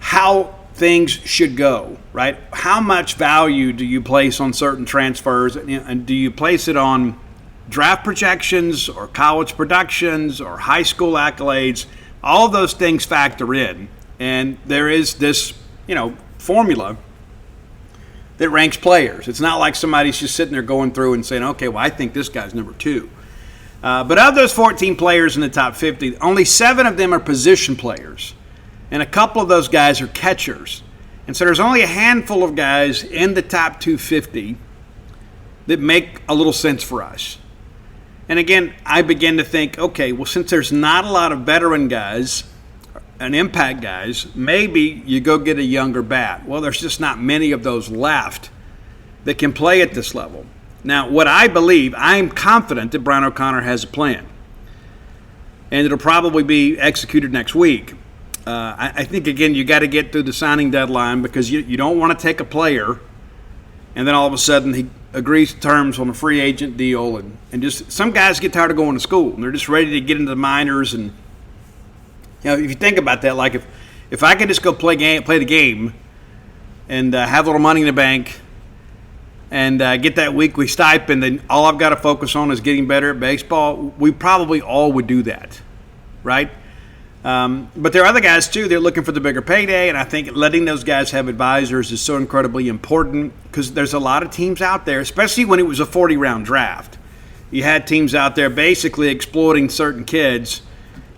how things should go, right? How much value do you place on certain transfers, and do you place it on draft projections or college productions or high school accolades? All of those things factor in, and there is this, formula that ranks players. It's not like somebody's just sitting there going through and saying, okay, well, I think this guy's number 2. But of those 14 players in the top 50, only 7 of them are position players. And a couple of those guys are catchers. And so there's only a handful of guys in the top 250 that make a little sense for us. And again, I begin to think, okay, well, since there's not a lot of veteran guys and impact guys, maybe you go get a younger bat. Well, there's just not many of those left that can play at this level. Now, what I believe, I'm confident that Brian O'Connor has a plan. And it'll probably be executed next week. I think, again, you got to get through the signing deadline because you don't want to take a player and then all of a sudden he agrees to terms on a free agent deal. And just some guys get tired of going to school and they're just ready to get into the minors. And, if you think about that, like if I could just go play the game and have a little money in the bank and get that weekly stipend, then all I've got to focus on is getting better at baseball, we probably all would do that, right? But there are other guys, too, they're looking for the bigger payday, and I think letting those guys have advisors is so incredibly important because there's a lot of teams out there, especially when it was a 40-round draft. You had teams out there basically exploiting certain kids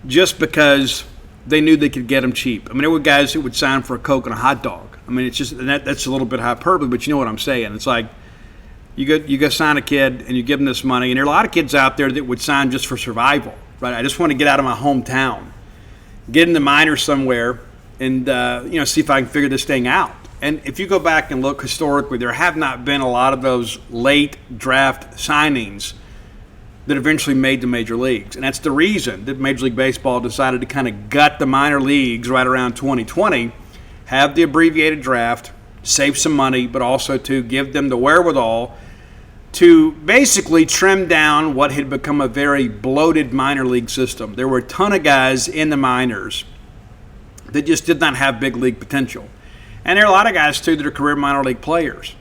just because they knew they could get them cheap. I mean, there were guys who would sign for a Coke and a hot dog. I mean, it's just that's a little bit hyperbole, but you know what I'm saying. It's like you go sign a kid and you give them this money, and there are a lot of kids out there that would sign just for survival, right? I just want to get out of my hometown. Get in the minors somewhere and, see if I can figure this thing out. And if you go back and look historically, there have not been a lot of those late draft signings that eventually made the major leagues. And that's the reason that Major League Baseball decided to kind of gut the minor leagues right around 2020, have the abbreviated draft, save some money, but also to give them the wherewithal to basically trim down what had become a very bloated minor league system. There were a ton of guys in the minors that just did not have big league potential. And there are a lot of guys, too, that are career minor league players.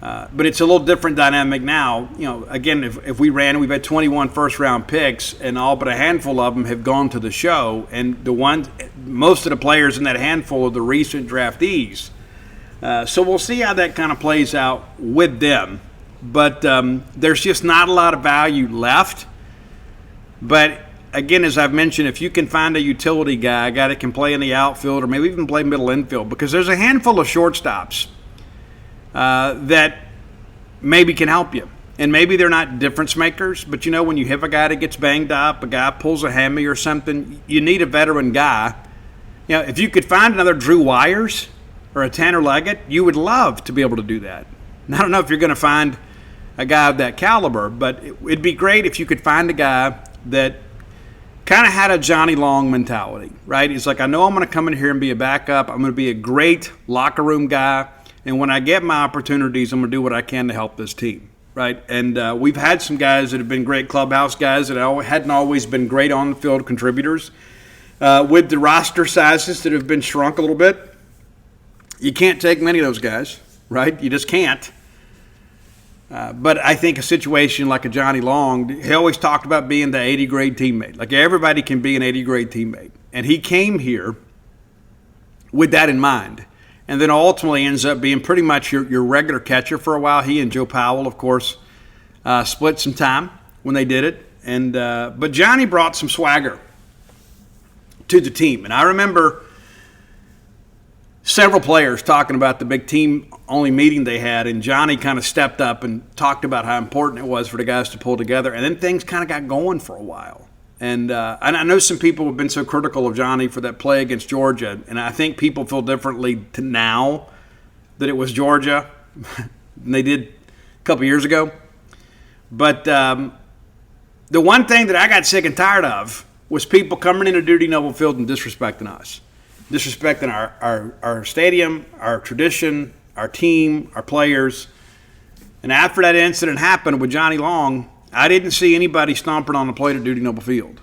But it's a little different dynamic now. Again, if we ran, we've had 21 first-round picks, and all but a handful of them have gone to the show. And most of the players in that handful are the recent draftees. So we'll see how that kind of plays out with them. But there's just not a lot of value left. But, again, as I've mentioned, if you can find a utility guy, a guy that can play in the outfield or maybe even play middle infield, because there's a handful of shortstops that maybe can help you. And maybe they're not difference makers, but, when you have a guy that gets banged up, a guy pulls a hammy or something, you need a veteran guy. If you could find another Drew Wires or a Tanner Leggett, you would love to be able to do that. And I don't know if you're going to find a guy of that caliber, but it'd be great if you could find a guy that kind of had a Johnny Long mentality, right? He's like, I know I'm going to come in here and be a backup. I'm going to be a great locker room guy. And when I get my opportunities, I'm going to do what I can to help this team, right? And we've had some guys that have been great clubhouse guys that hadn't always been great on-the-field contributors. With the roster sizes that have been shrunk a little bit, you can't take many of those guys, right? You just can't. But I think a situation like a Johnny Long, he always talked about being the 80-grade teammate. Like everybody can be an 80-grade teammate. And he came here with that in mind. and then ultimately ends up being pretty much your regular catcher for a while. He and Joe Powell, of course, split some time when they did it. And but Johnny brought some swagger to the team. And I remember several players talking about the big team-only meeting they had, and Johnny kind of stepped up and talked about how important it was for the guys to pull together. And then things kind of got going for a while. And I know some people have been so critical of Johnny for that play against Georgia, and I think people feel differently now that it was Georgia than they did a couple years ago. But the one thing that I got sick and tired of was people coming into Dudy Noble Field and disrespecting us, disrespecting our stadium, our tradition, our team, our players. And after that incident happened with Johnny Long, I didn't see anybody stomping on the plate at Dudy Noble Field.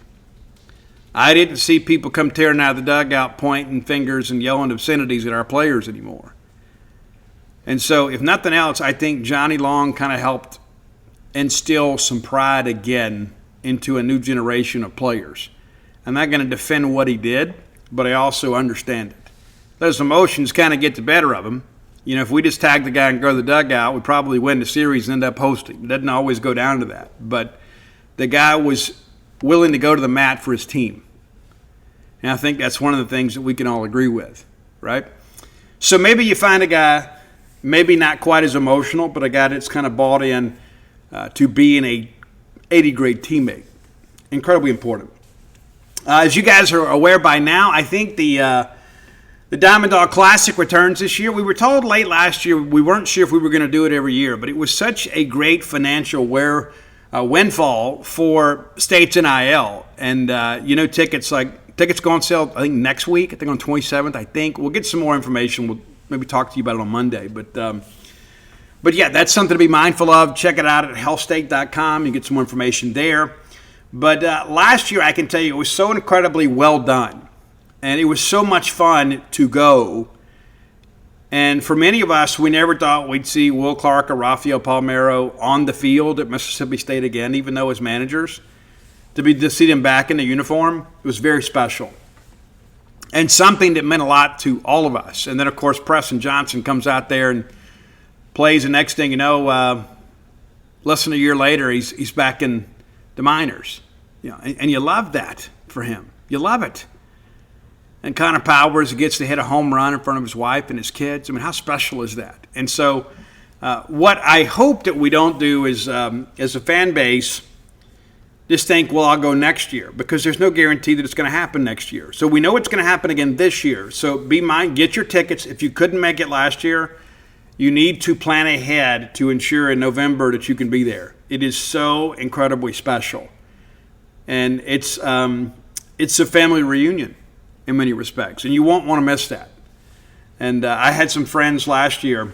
I didn't see people come tearing out of the dugout, pointing fingers and yelling obscenities at our players anymore. And so, if nothing else, I think Johnny Long kind of helped instill some pride again into a new generation of players. I'm not going to defend what he did, but I also understand it. Those emotions kind of get the better of him. You know, if we just tag the guy and go to the dugout, we probably win the series and end up hosting. It doesn't always go down to that. But the guy was willing to go to the mat for his team. And I think that's one of the things that we can all agree with, right? So maybe you find a guy, maybe not quite as emotional, but a guy that's kind of bought in to being a 80-grade teammate. Incredibly important. As you guys are aware by now, I think the Diamond Dog Classic returns this year. We were told late last year we weren't sure if we were going to do it every year, but it was such a great financial windfall for States NIL. And, tickets go on sale, I think, next week. I think on 27th, I think. We'll get some more information. We'll maybe talk to you about it on Monday. But yeah, that's something to be mindful of. Check it out at healthstate.com. You get some more information there. But last year, I can tell you, it was so incredibly well done. And it was so much fun to go. And for many of us, we never thought we'd see Will Clark or Rafael Palmeiro on the field at Mississippi State again, even though as managers. To see them back in the uniform, it was very special. And something that meant a lot to all of us. And then, of course, Preston Johnson comes out there and plays. The next thing you know, less than a year later, he's back in the minors. You know, and you love that for him. You love it. And Connor Powers gets to hit a home run in front of his wife and his kids. I mean, how special is that? And so what I hope that we don't do is, as a fan base, just think, well, I'll go next year, because there's no guarantee that it's going to happen next year. So we know it's going to happen again this year. So get your tickets. If you couldn't make it last year, you need to plan ahead to ensure in November that you can be there. It is so incredibly special. And it's a family reunion in many respects, and you won't want to miss that. And I had some friends last year,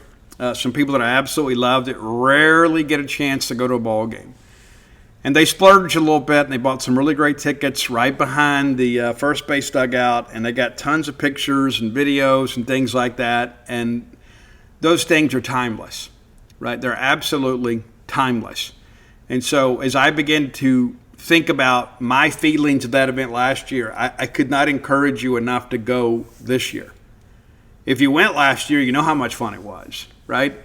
some people that I absolutely loved that rarely get a chance to go to a ball game. And they splurged a little bit, and they bought some really great tickets right behind the first base dugout, and they got tons of pictures and videos and things like that. And those things are timeless, right? They're absolutely timeless. And so as I begin to think about my feelings of that event last year, I could not encourage you enough to go this year. If you went last year, you know how much fun it was, right?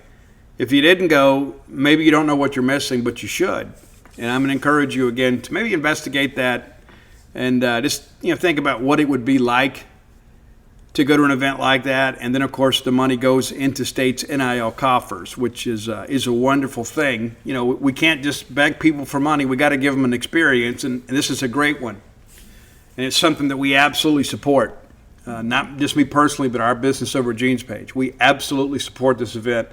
If you didn't go, maybe you don't know what you're missing, but you should. And I'm going to encourage you again to maybe investigate that and just think about what it would be like to go to an event like that. And then, of course, the money goes into State's NIL coffers, which is a wonderful thing. You know, we can't just beg people for money. We got to give them an experience, and this is a great one. And it's something that we absolutely support. Not just me personally, but our Business Over Jeans page. We absolutely support this event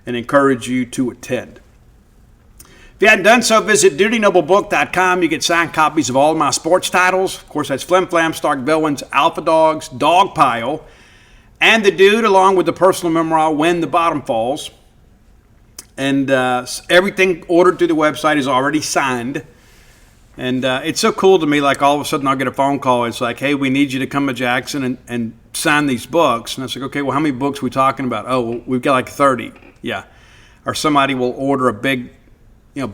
and encourage you to attend. If you hadn't done so, visit DutyNobleBook.com. You get signed copies of all of my sports titles. Of course, that's Flim Flam, Stark Villains, Alpha Dogs, Dog Pile, and The Dude, along with the personal memoir, When the Bottom Falls. And everything ordered through the website is already signed. And it's so cool to me, like all of a sudden I'll get a phone call. It's like, hey, we need you to come to Jackson and sign these books. And I was like, okay, well, how many books are we talking about? Oh, well, we've got like 30. Yeah. Or somebody will order a big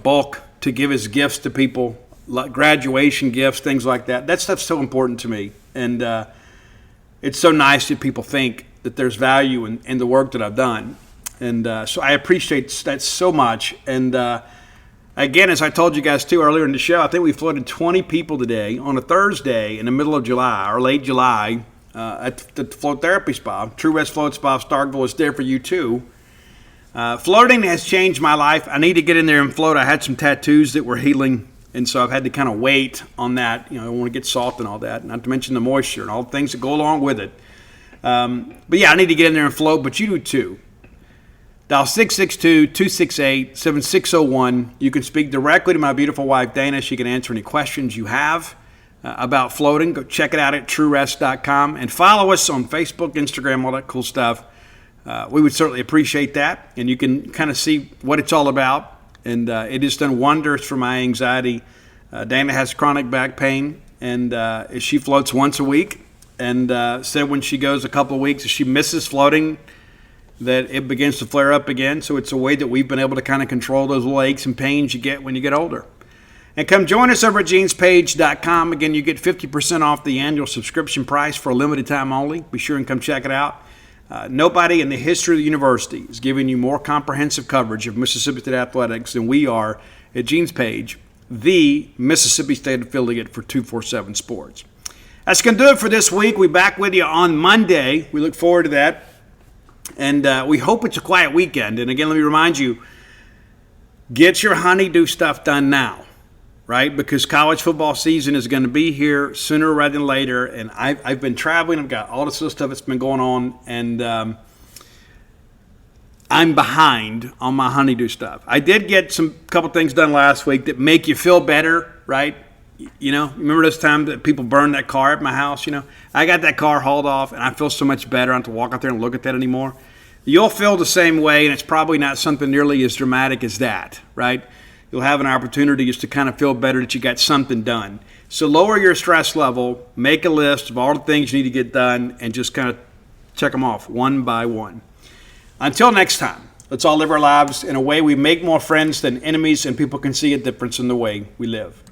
bulk to give as gifts to people, like graduation gifts, things like that. That stuff's so important to me. And it's so nice that people think that there's value in the work that I've done. And so I appreciate that so much. And again, as I told you guys too earlier in the show, I think we floated 20 people today on a Thursday in the middle of July or late July at the Float Therapy Spa. True Rest Float Spa of Starkville is there for you too. Floating has changed my life. I need to get in there and float. I had some tattoos that were healing, and so I've had to kind of wait on that. I want to get salt and all that, not to mention the moisture and all the things that go along with it. But yeah, I need to get in there and float, but you do too. Dial 662-268-7601. You can speak directly to my beautiful wife, Dana. She can answer any questions you have about floating. Go check it out at truerest.com and follow us on Facebook, Instagram, all that cool stuff. We would certainly appreciate that, and you can kind of see what it's all about. And it has done wonders for my anxiety. Dana has chronic back pain, and she floats once a week. And said when she goes a couple of weeks, if she misses floating, that it begins to flare up again. So it's a way that we've been able to kind of control those little aches and pains you get when you get older. And come join us over at genespage.com. Again, you get 50% off the annual subscription price for a limited time only. Be sure and come check it out. Nobody in the history of the university is giving you more comprehensive coverage of Mississippi State athletics than we are at GenesPage, the Mississippi State affiliate for 247 Sports. That's going to do it for this week. We'll be back with you on Monday. We look forward to that. And we hope it's a quiet weekend. And again, let me remind you, get your honeydew stuff done now, right? Because college football season is going to be here sooner rather than later. And I've been traveling. I've got all this other stuff that's been going on. And I'm behind on my honeydew stuff. I did get some couple things done last week that make you feel better, right? Remember those times that people burned that car at my house? I got that car hauled off, and I feel so much better. I don't have to walk out there and look at that anymore. You'll feel the same way, and it's probably not something nearly as dramatic as that, right? You'll have an opportunity just to kind of feel better that you got something done. So lower your stress level, make a list of all the things you need to get done, and just kind of check them off one by one. Until next time, let's all live our lives in a way we make more friends than enemies, and people can see a difference in the way we live.